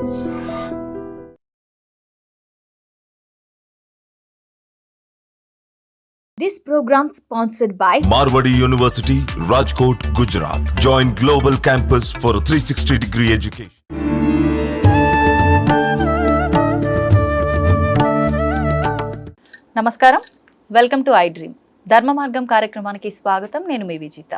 This program sponsored by Marwadi University, Rajkot, Gujarat. Join Global Campus for a 360-degree education. నమస్కారం, welcome to I dream. ధర్మ మార్గం కార్యక్రమానికి స్వాగతం. నేను మీ విజిత.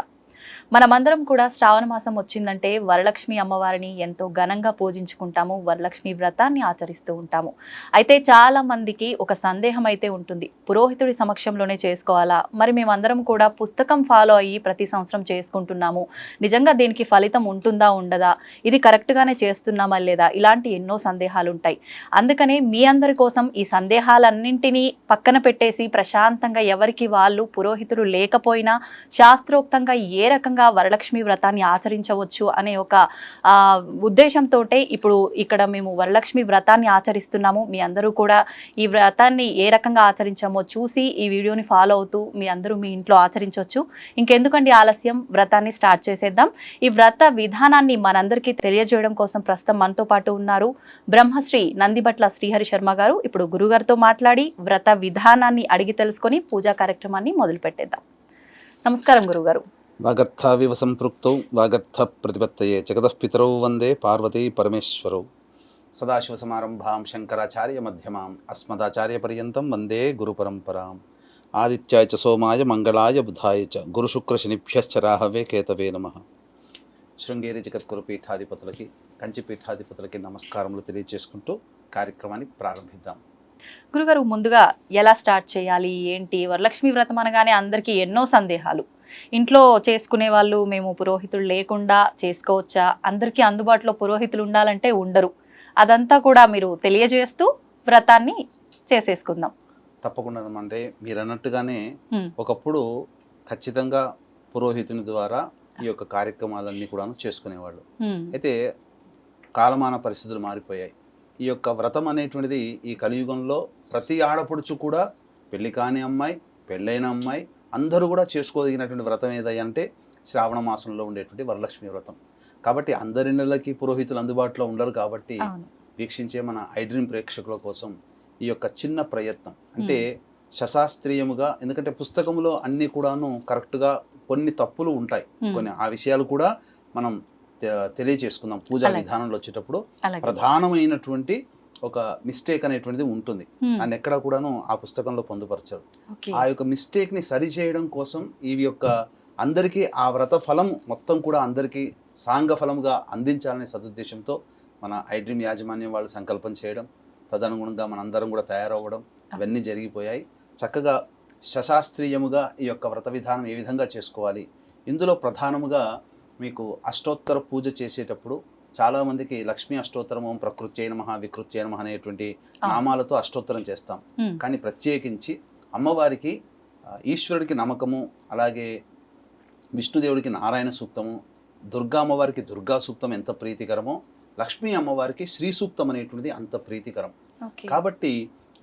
మనమందరం కూడా శ్రావణ మాసం వచ్చిందంటే వరలక్ష్మి అమ్మవారిని ఎంతో ఘనంగా పూజించుకుంటాము, వరలక్ష్మి వ్రతాన్ని ఆచరిస్తూ ఉంటాము. అయితే చాలా మందికి ఒక సందేహం అయితే ఉంటుంది, పురోహితుడి సమక్షంలోనే చేసుకోవాలా, మరి మేమందరం కూడా పుస్తకం ఫాలో అయ్యి ప్రతి సంవత్సరం చేసుకుంటున్నాము, నిజంగా దీనికి ఫలితం ఉంటుందా ఉండదా, ఇది కరెక్ట్గానే చేస్తున్నామా లేదా, ఇలాంటి ఎన్నో సందేహాలు ఉంటాయి. అందుకనే మీ అందరి కోసం ఈ సందేహాలన్నింటినీ పక్కన పెట్టేసి ప్రశాంతంగా ఎవరికి వాళ్ళు పురోహితుడు లేకపోయినా శాస్త్రోక్తంగా ఏ రకంగా వరలక్ష్మి వ్రతాన్ని ఆచరించవచ్చు అనే ఒక ఉద్దేశంతో ఇప్పుడు ఇక్కడ మేము వరలక్ష్మి వ్రతాన్ని ఆచరిస్తున్నాము. మీ అందరూ కూడా ఈ వ్రతాన్ని ఏ రకంగా ఆచరించామో చూసి ఈ వీడియోని ఫాలో అవుతూ మీ అందరూ మీ ఇంట్లో ఆచరించవచ్చు. ఇంకెందుకండి ఆలస్యం, వ్రతాన్ని స్టార్ట్ చేసేద్దాం. ఈ వ్రత విధానాన్ని మనందరికీ తెలియజేయడం కోసం ప్రస్తుతం మనతో పాటు ఉన్నారు బ్రహ్మశ్రీ నందిబట్ల శ్రీహరి శర్మ గారు. ఇప్పుడు గురుగారితో మాట్లాడి వ్రత విధానాన్ని అడిగి తెలుసుకొని పూజా కార్యక్రమాన్ని మొదలు పెట్టేద్దాం. నమస్కారం గురుగారు. వాగర్థావివ సంపృక్తౌ వాగర్థ ప్రతిపత్తయే జగదఃపితరౌ వందే పార్వతీ పరమేశ్వరౌ. సదాశివసమారంభాం శంకరాచార్య మధ్యమాం అస్మదాచార్య పర్యంతం వందే గురు పరంపరాం. ఆదిత్యాయ చ సోమాయ మంగళాయ బుధాయ చ గురుశుక్రశనిభ్యశ్చ రాహవే కేతవే నమః. శృంగేరి జగద్గురు పీఠాధిపతులకి, కంచి పీఠాధిపతులకి నమస్కారములు తెలియజేసుకుంటూ కార్యక్రమాన్ని ప్రారంభిద్దాం. గురుగారు, ముందుగా ఎలా స్టార్ట్ చేయాలి, ఏంటి? వరలక్ష్మి వ్రతం అనగానే అందరికీ ఎన్నో సందేహాలు. ఇంట్లో చేసుకునే వాళ్ళు మేము పురోహితులు లేకుండా చేసుకోవచ్చా, అందరికీ అందుబాటులో పురోహితులు ఉండాలంటే ఉండరు, అదంతా కూడా మీరు తెలియజేస్తూ వ్రతాన్ని చేసేసుకుందాం. తప్పకుండా. అంటే మీరు అన్నట్టుగానే ఒకప్పుడు ఖచ్చితంగా పురోహితుని ద్వారా ఈ యొక్క కార్యక్రమాలన్నీ కూడా చేసుకునేవాళ్ళు. అయితే కాలమాన పరిస్థితులు మారిపోయాయి. ఈ యొక్క వ్రతం అనేటువంటిది ఈ కలియుగంలో ప్రతి ఆడపడుచు కూడా, పెళ్లి కాని అమ్మాయి, పెళ్ళైన అమ్మాయి అందరూ కూడా చేసుకోదగినటువంటి వ్రతం ఏదంటే శ్రావణ మాసంలో ఉండేటువంటి వరలక్ష్మి వ్రతం. కాబట్టి అందరి నెలలకి పురోహితులు అందుబాటులో ఉండరు. కాబట్టి వీక్షించే మన ఐ డ్రీమ్ ప్రేక్షకుల కోసం ఈ యొక్క చిన్న ప్రయత్నం, అంటే శశాస్త్రీయముగా, ఎందుకంటే పుస్తకంలో అన్నీ కూడాను కరెక్ట్గా కొన్ని తప్పులు ఉంటాయి, కొన్ని ఆ విషయాలు కూడా మనం తెలియచేసుకుందాం. పూజా విధానంలో వచ్చేటప్పుడు ప్రధానమైనటువంటి ఒక మిస్టేక్ అనేటువంటిది ఉంటుంది, దాన్ని ఎక్కడ కూడాను ఆ పుస్తకంలో పొందుపరచరు. ఆ యొక్క మిస్టేక్ని సరిచేయడం కోసం ఈ యొక్క అందరికీ ఆ వ్రత ఫలం మొత్తం కూడా అందరికీ సాంగ ఫలముగా అందించాలనే సదుద్దేశంతో మన ఐ డ్రీమ్ యాజమాన్యం వాళ్ళు సంకల్పం చేయడం, తదనుగుణంగా మనందరం కూడా తయారవ్వడం ఇవన్నీ జరిగిపోయాయి. చక్కగా శశాస్త్రీయముగా ఈ యొక్క వ్రత విధానం ఏ విధంగా చేసుకోవాలి, ఇందులో ప్రధానముగా మీకు అష్టోత్తర పూజ చేసేటప్పుడు చాలామందికి లక్ష్మీ అష్టోత్తరం, ఓం ప్రకృత్యై నమః వికృత్యై నమః అనేటువంటి నామాలతో అష్టోత్తరం చేస్తాం. కానీ ప్రత్యేకించి అమ్మవారికి, ఈశ్వరుడికి నమ్మకము, అలాగే విష్ణుదేవుడికి నారాయణ సూక్తము, దుర్గా అమ్మవారికి దుర్గా సూక్తం ఎంత ప్రీతికరమో, లక్ష్మీ అమ్మవారికి శ్రీ సూక్తం అనేటువంటిది అంత ప్రీతికరం. కాబట్టి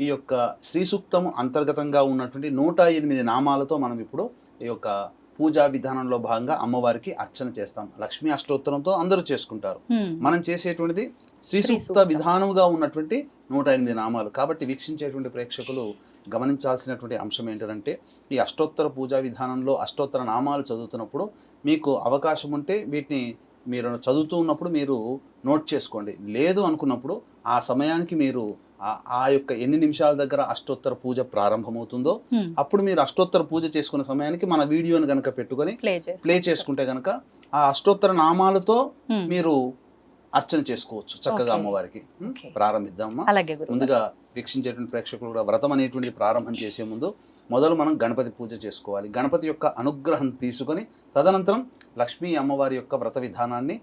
ఈ యొక్క శ్రీ సూక్తము అంతర్గతంగా ఉన్నటువంటి 108 నామాలతో మనం ఇప్పుడు ఈ యొక్క పూజా విధానంలో భాగంగా అమ్మవారికి అర్చన చేస్తాం. లక్ష్మీ అష్టోత్తరంతో అందరూ చేసుకుంటారు, మనం చేసేటువంటిది శ్రీ సూక్త విధానముగా ఉన్నటువంటి 108 నామాలు. కాబట్టి వీక్షించేటువంటి ప్రేక్షకులు గమనించాల్సినటువంటి అంశం ఏంటంటే, ఈ అష్టోత్తర పూజా విధానంలో అష్టోత్తర నామాలు చదువుతున్నప్పుడు మీకు అవకాశం ఉంటే వీటిని మీరు చదువుతూ ఉన్నప్పుడు మీరు నోట్ చేసుకోండి. లేదు అనుకున్నప్పుడు ఆ సమయానికి మీరు ఆ యొక్క ఎన్ని నిమిషాల దగ్గర అష్టోత్తర పూజ ప్రారంభమవుతుందో అప్పుడు మీరు అష్టోత్తర పూజ చేసుకున్న సమయానికి మన వీడియోని కనుక పెట్టుకొని ప్లే చేసుకుంటే కనుక ఆ అష్టోత్తర నామాలతో మీరు అర్చన చేసుకోవచ్చు చక్కగా అమ్మవారికి. ప్రారంభిద్దామా? ముందుగా వీక్షించేటువంటి ప్రేక్షకులు కూడా వ్రతం అనేటువంటి ప్రారంభం చేసే ముందు మొదలు మనం గణపతి పూజ చేసుకోవాలి. గణపతి యొక్క అనుగ్రహం తీసుకొని తదనంతరం లక్ష్మీ అమ్మవారి యొక్క వ్రత విధానాన్ని,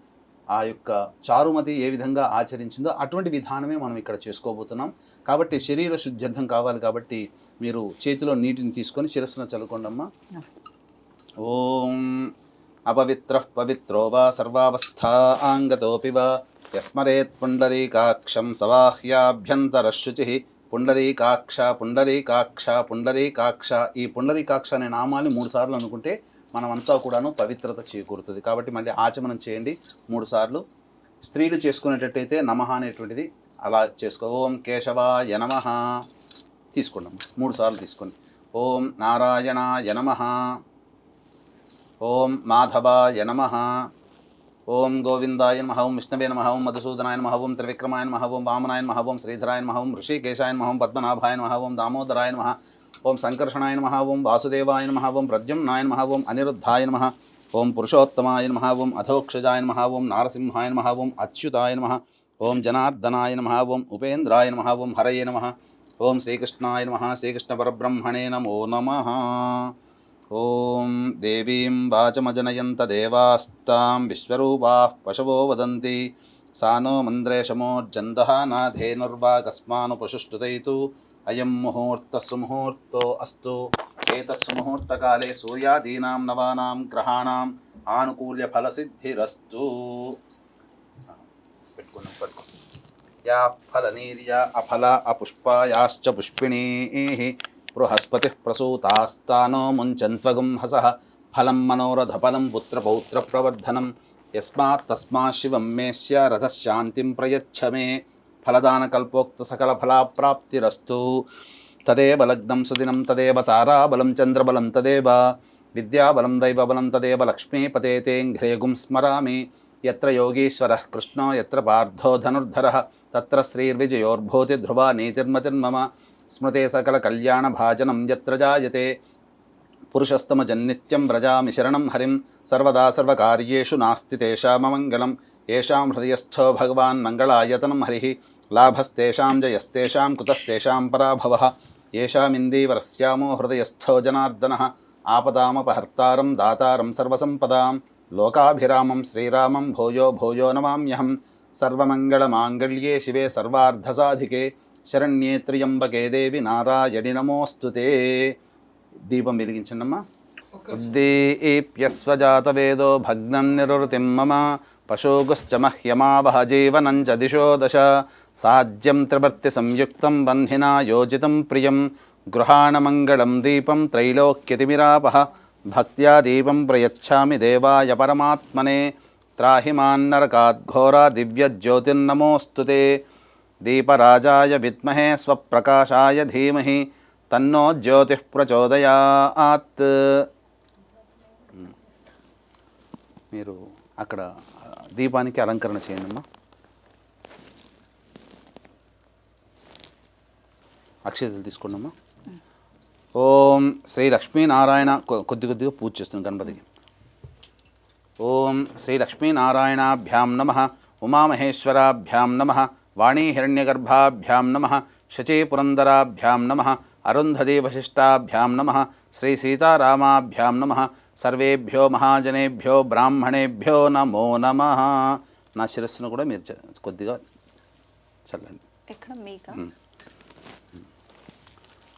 ఆ యొక్క చారుమతి ఏ విధంగా ఆచరించిందో అటువంటి విధానమే మనం ఇక్కడ చేసుకోబోతున్నాం. కాబట్టి శరీర శుద్ధ్యర్థం కావాలి. కాబట్టి మీరు చేతిలో నీటిని తీసుకొని శిరస్సున చల్లుకోండమ్మా. ఓం అపవిత్ర పవిత్రో వా సర్వావస్థాంగతోపి వా యస్మరేత్ పుండరీకాక్షం సవాహ్యాభ్యంతరశుచి. పుండరీకాక్ష పుండరీకాక్ష పుండరీకాక్ష. ఈ పుండరీకాక్ష అనే నామాన్ని 3 సార్లు అనుకుంటే మనమంతా కూడాను పవిత్రత చేకూరుతుంది. కాబట్టి మళ్ళీ ఆచమనం చేయండి 3 సార్లు. స్త్రీలు చేసుకునేటట్టయితే నమః అనేటువంటిది అలా చేసుకో. ఓం కేశవాయ నమః తీసుకున్నాం 3 సార్లు తీసుకోండి. ఓం నారాయణాయ నమః, ఓం మాధవాయ నమః, ఓం గోవిందాయ నమః, ఓం విష్ణవే నమః, ఓం మధుసూదనాయ నమః, ఓం త్రివిక్రమాయ నమః, ఓం వామనాయ నమః, ఓం శ్రీధరాయ నమః, ఓం ఋషికేశాయ నమః, ఓం పద్మనాభాయ నమః, ఓం దామోదరాయ నమః, ఓం సంకర్షణాయ నమః, ఓం వాసుదేవాయ నమః, ఓం ప్రద్యుమ్నాయ నమః, ఓం అనిరుద్ధాయ నమః, ఓం పురుషోత్తమాయ నమః, ఓం అధోక్షజాయ నమః, ఓం నారసింహాయ నమః, ఓం అచ్యుతాయ నమః, ఓం జనార్దనాయ నమః, ఓం ఉపేంద్రాయ నమః, ఓం హరయే నమః, ఓం శ్రీకృష్ణాయ నమః, శ్రీకృష్ణ పరబ్రహ్మణే నమో నమః. ఓం దేవీం వాచమజనయంత దేవాస్తాం విశ్వరూపాః పశవో వదంతి సానో మంద్రేషమోర్జందః నాధేనుర్వాగస్మాను పశుష్టుతైతు అయం ముహూర్తః సుముహూర్తో అస్తు. ఏతత్ సుముహూర్తకాలే సూర్యాదీనాం నవానాం గ్రహాణాం ఆనుకూల్య ఫలసిద్ధిరస్తు. పెట్టుకున్నాం. యా ఫలనీర్యా అఫల అపుష్పాయాశ్చ పుష్పిణీః బృహస్పతిః ప్రసూతాస్తానో ముంచన్త్వగం హసః ఫలం మనోరథఫలం పుత్రపౌత్రప్రవర్ధనం యస్మాత్ తస్మాత్ శివం మేస్య రథశాంతిం ప్రయచ్ఛ మే. ఫలదానకల్పోక్త సకల ఫలాప్రాప్తిరస్తు. తదేవ లగ్నం సుదినం తదేవ తారాబలం చంద్రబలం తదేవ విద్యాబలం దైవబలం తదేవ లక్ష్మీపతేతేంఘ్రేగుం స్మరామి. యత్ర యోగీశ్వరః కృష్ణో యత్ర పార్థో ధనుర్ధరః తత్ర శ్రీర్విజయోర్భూతి ధ్రువా నీతిర్మతిర్మమ. స్మృతే సకల కళ్యాణభాజనం యత్ర జాయతే పురుషస్తమజన్నిత్యం వ్రజామి శరణం హరిం. సర్వదా సర్వకార్యేషు నాస్తి తేషామమంగళం. ఏషాం హృదయస్థో భగవాన్ మంగళాయతనం హరిః. లాభస్తేషాం జయస్తేషాం కుతస్తేషాం పరాభవః. ఏషామిందీవరస్యామో హృదయస్థో జనార్దనః. ఆపదామపహర్తారం దాతారం సర్వసంపదాం లోకాభిరామం శ్రీరామం భూయో భూయో నమామ్యహం. సర్వమంగళమాంగళ్యే శివే సర్వార్ధసాధికే శరణ్యే త్ర్యంబకే దేవి నారాయణి నమోస్తుతే. దీపం వెలిగించండమ్మా. ఉద్దీప్యస్వజాతవేదో భగ్నం నిరుతిం మమ పశోగుశ్చ మహ్యమావహ జీవనం చ దిశో దశ. సాజ్యం త్రివర్తి సంయుక్తం బంధినా యోజితం ప్రియం గృహాణమంగళం దీపం త్రైలోక్యతిమిరాపహ. భక్త్యా దీపం ప్రయచ్ఛామి దేవాయ పరమాత్మనే. త్రాహి మాన్నరకాద్ఘోరా దివ్యజ్యోతిర్నమోస్తుతే. దీపరాజాయ విద్మహే స్వప్రకాశాయ ధీమహి తన్నో జ్యోతిః ప్రచోదయాత్. మీరు అక్కడ దీపానికి అలంకరణ చేయండి అమ్మా. అక్షతలు తీసుకోండి అమ్మా. ఓం శ్రీ లక్ష్మీనారాయణ కొద్దిగా పూజ చేస్తుంది గణపతికి. ఓం శ్రీ లక్ష్మీనారాయణాభ్యాం నమః, ఉమామహేశ్వరాభ్యాం నమః, వాణీహిరణ్యగర్భాభ్యాం నమః, శచీపురందరాభ్యాం నమః, అరుంధతీవశిష్టాభ్యాం నమః, శ్రీ సీతారామాభ్యాం నమః. సర్వేభ్యో మహాజనేభ్యో బ్రాహ్మణేభ్యో నమో నమః. నా శిరస్సును కూడా మీరు కొద్దిగా చల్లండి.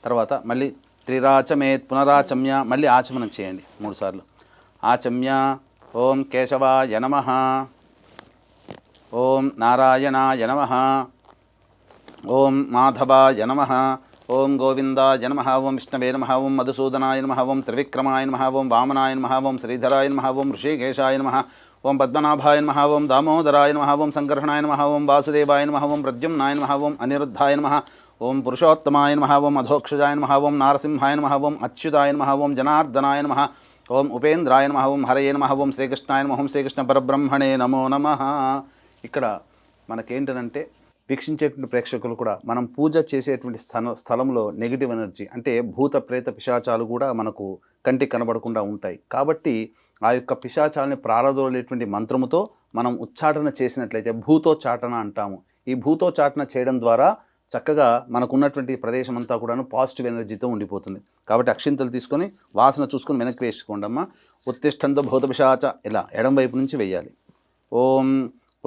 తర్వాత మళ్ళీ త్రిరాచమేత్ పునరాచమ్య, మళ్ళీ ఆచమనం చేయండి 3 సార్లు. ఆచమ్య. ఓం కేశవాయ నమః, ఓం నారాయణాయ నమః, ఓం మాధవాయ నమః, ఓం గోవిందాయ నమః, ఓం విష్ణవే నమః, ఓం మధుసూదనాయ నమః, ఓం త్రివిక్రమాయ నమః, ఓం వామనాయ నమః, ఓం శ్రీధరాయ నమః, ఓం ఋషికేశాయ నమః, ఓం పద్మనాభాయ నమః, ఓం దామోదరాయ నమః, ఓం సంకర్షణాయ నమః, ఓం వాసుదేవాయ నమః, ఓం ప్రద్యుమ్నాయ నమః, ఓం అనిరుద్ధాయ నమః, ఓం పురుషోత్తమాయ నమః, ఓం అధోక్షజాయ నమః, ఓం నారసింహాయ నమః, ఓం అచ్యుతాయ నమః, ఓం జనార్దనాయ నమః, ఓం ఉపేంద్రాయ నమః, ఓం హరయే నమః, ఓం శ్రీకృష్ణాయ నమః, ఓం శ్రీకృష్ణ పరబ్రహ్మణే నమో నమః. ఇక్కడ మనకేంటంటే వీక్షించేటువంటి ప్రేక్షకులు కూడా మనం పూజ చేసేటువంటి స్థలంలో నెగిటివ్ ఎనర్జీ అంటే భూత ప్రేత పిశాచాలు కూడా మనకు కంటికి కనబడకుండా ఉంటాయి. కాబట్టి ఆ యొక్క పిశాచాలని ప్రారదోలేటువంటి మంత్రముతో మనం ఉచ్చాటన చేసినట్లయితే భూతోచ్చాటన అంటాము. ఈ భూతోచ్చాటన చేయడం ద్వారా చక్కగా మనకున్నటువంటి ప్రదేశం అంతా కూడాను పాజిటివ్ ఎనర్జీతో ఉండిపోతుంది. కాబట్టి అక్షింతలు తీసుకొని వాసన చూసుకొని వెనక్కి వేసుకోండి అమ్మ. ఉత్తిష్టంతో భూత పిశాచ ఇలా ఎడం వైపు నుంచి వేయాలి. ఓం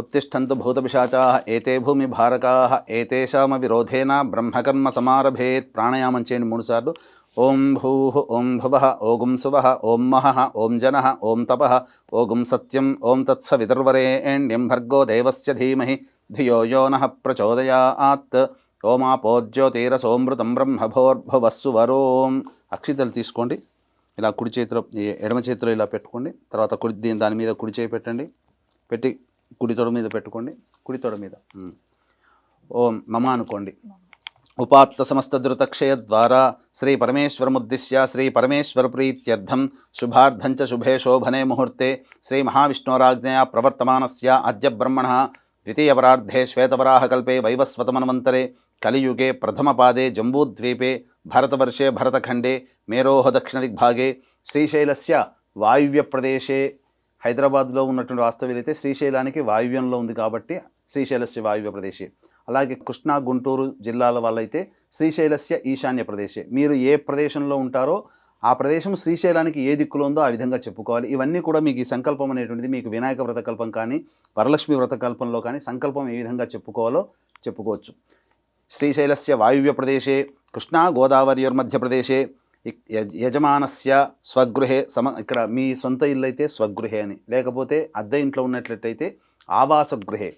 ఉత్తిష్టంతు భూతపిశాచాః ఏతే భూమి భారకాః ఏతేషామ విరోధేన బ్రహ్మకర్మ సమారభేత్. ప్రాణాయామం చేయండి 3 సార్లు. ఓం భూః, ఓం భువః, ఓం సువః, ఓం మహః, ఓం జనః, ఓం తపః, ఓం సత్యం, ఓం తత్సవితుర్వరేణ్యం భర్గో దేవస్య ధీమహి ధియో యో నః ప్రచోదయాత్. ఓమాపోజ్యోతిరసోమృతం బ్రహ్మభోర్భువస్సు వరోం. అక్షితలు తీసుకోండి. ఇలా కుడి చేతిలో ఎడమ చేతిలో ఇలా పెట్టుకోండి. తర్వాత దాని మీద కుడి చేయి పెట్టండి. పెట్టి కుడి తొడ మీద పెట్టుకోండి, కుడి తొడ మీద. ఓం మమ అనుకోండి. ఉపాత్త సమస్త ధృతక్షయ ద్వారా శ్రీ పరమేశ్వరముద్దిశ్య శ్రీ పరమేశ్వర ప్రీత్యర్థం శుభార్థంచ శుభే శోభనే ముహూర్తే శ్రీ మహావిష్ణోరాజ్ఞయా ప్రవర్తమానస్య అద్య బ్రహ్మణః ద్వితీయపరార్ధే శ్వేతవరాహకల్పే వైవస్వతమన్వంతరే కలియుగే ప్రథమపాదే జంబూద్వీపే భరతవర్షే భరతఖండే మేరోహ దక్షిణదిగ్భాగే శ్రీశైలస్య వాయువ్య ప్రదేశే, హైదరాబాద్లో ఉన్నటువంటి వాస్తవ్యులైతే శ్రీశైలానికి వాయువ్యంలో ఉంది కాబట్టి శ్రీశైలస్య వాయువ్య ప్రదేశే. అలాగే కృష్ణా గుంటూరు జిల్లాల వాళ్ళైతే శ్రీశైలస్య ఈశాన్య ప్రదేశే. మీరు ఏ ప్రదేశంలో ఉంటారో ఆ ప్రదేశం శ్రీశైలానికి ఏ దిక్కులో ఉందో ఆ విధంగా చెప్పుకోవాలి. ఇవన్నీ కూడా మీకు ఈ సంకల్పం అనేటువంటిది మీకు వినాయక వ్రతకల్పం కానీ వరలక్ష్మి వ్రతకల్పంలో కానీ సంకల్పం ఏ విధంగా చెప్పుకోవాలో చెప్పుకోవచ్చు. శ్రీశైలస్య వాయువ్య ప్రదేశే కృష్ణా గోదావరియోర్మధ్యప్రదేశే యజమానస్య స్వగృహే ఇక్కడ మీ సొంత ఇల్లు అయితే స్వగృహే అని, లేకపోతే అద్దె ఇంట్లో ఉన్నట్లయితే ఆవాసగృహే,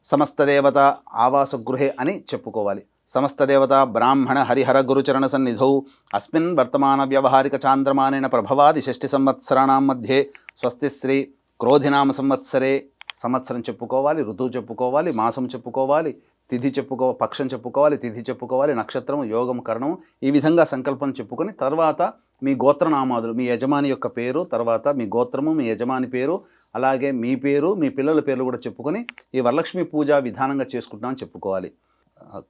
సమస్తదేవత ఆవాసగృహే అని చెప్పుకోవాలి. సమస్తదేవత బ్రాహ్మణ హరిహర గురుచరణ సన్నిధౌ అస్మిన్ వర్తమాన వ్యవహారిక చాంద్రమానేన ప్రభవాది 6 సంవత్సరాణం మధ్యే స్వస్తి శ్రీ క్రోధినామ సంవత్సరే, సంవత్సరం చెప్పుకోవాలి, ఋతువు చెప్పుకోవాలి, మాసం చెప్పుకోవాలి, తిథి పక్షం చెప్పుకోవాలి, తిథి చెప్పుకోవాలి, నక్షత్రం, యోగం, కరణం, ఈ విధంగా సంకల్పం చెప్పుకొని తర్వాత మీ గోత్రనామాదులు, మీ యజమాని యొక్క పేరు, తర్వాత మీ గోత్రము, మీ యజమాని పేరు, అలాగే మీ పేరు, మీ పిల్లల పేర్లు కూడా చెప్పుకొని ఈ వరలక్ష్మి పూజ విధానంగా చేసుకుంటున్నామని చెప్పుకోవాలి.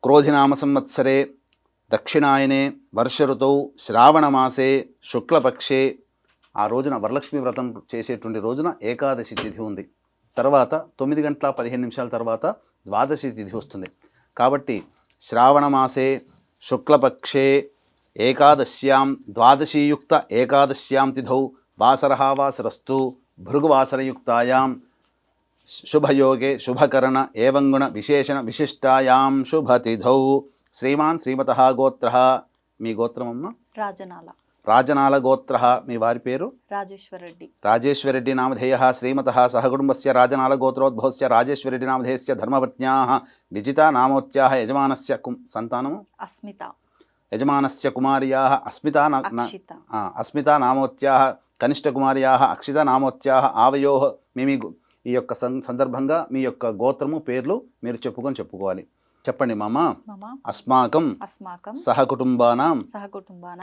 క్రోధినామ సంవత్సరే దక్షిణాయనే వర్ష ఋతౌ శ్రావణమాసే శుక్లపక్షే, ఆ రోజున వరలక్ష్మి వ్రతం చేసేటువంటి రోజున ఏకాదశి తిథి ఉంది. తర్వాత 9:15 తర్వాత ద్వాదశి తిథి వస్తుంది. కాబట్టి శ్రావణమాసే శుక్లపక్షే ఏకాదశ్యాం ద్వాదశీయుక్త ఏకాదశ్యాం తిథౌ వాసరః వాసరస్తు భృగువాసరయుక్తాయాం శుభయోగే శుభకరణ ఏవంగుణ విశేషణ విశిష్టాయాం శుభతిథౌ. శ్రీమాన్ శ్రీమతః గోత్రః, మీ గోత్రమమ్మ రాజనాల గోత్రః, మీ వారి పేరు రాజేశ్వరరెడ్డి నామధేయః. శ్రీమతః సహకుటుంబస్య రాజనాల గోత్రోద్భవస్య రాజేశ్వరరెడ్డి నామధేయస్య ధర్మపత్న్యాః విజితా నామోత్యాః యజమానస్య సంతానము యజమానస్య కుమార్యాః అస్మితా నామోత్యాః కనిష్ఠకుమార్యాః అక్షిత నామోత్యాః ఆవయోః. ఈ యొక్క సందర్భంగా మీ యొక్క గోత్రము పేర్లు మీరు చెప్పుకోవాలి. చెప్పండి. మమ అస్మాకం సహకుటుంబానాం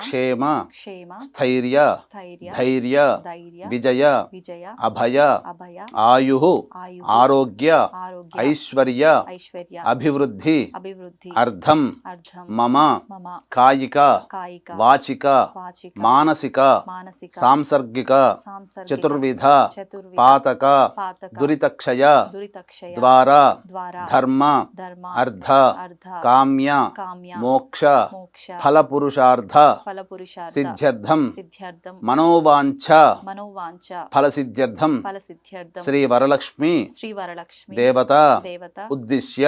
క్షేమ స్థైర్య ధైర్య విజయ అభయ ఆయు ఆరోగ్య ఐశ్వర్య అభివృద్ధి అర్థం మమ కాయిక వాచిక మానసిక సాంసర్గిక చతుర్విధ పాతక దురితక్షయ ద్వారా ధర్మ అర్థ కామ్య మోక్ష ఫలపురుషార్థ సిద్ధ్యర్థం మనోవాంఛ ఫలసిద్ధ్యర్థం శ్రీ వరలక్ష్మి దేవత ఉద్దిశ్య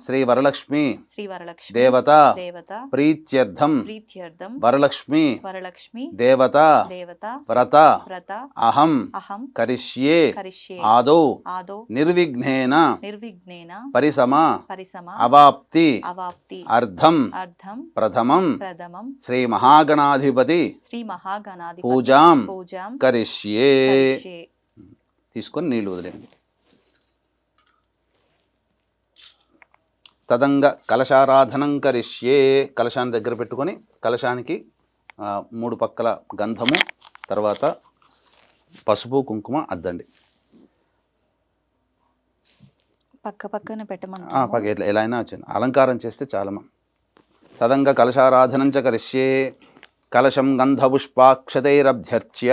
శ్రీ వరలక్ష్మి దేవత ప్రీత్యర్థం వరలక్ష్మి దేవత వ్రత అహం కరిష్యే ఆదౌ నిర్విఘ్నేన పరిసమ అవాప్తి అర్థం ప్రథమం శ్రీ మహాగణాధిపతి పూజాం కరిష్యే. తీసుకొని నీళ్లు వదిలేండి. తదంగ కలశారాధనం కరిష్యే, కలశాన్ని దగ్గర పెట్టుకొని కలశానికి 3 పక్కల గంధము, తర్వాత పసుపు కుంకుమ అద్దండి. పక్కన పెట్టమని ఎలా అయినా వచ్చింది, అలంకారం చేస్తే చాలమ్మా. తదంగ కలశారాధనం చ కరిష్యే కలశం గంధపుష్పాక్షతైరభ్యర్చ్య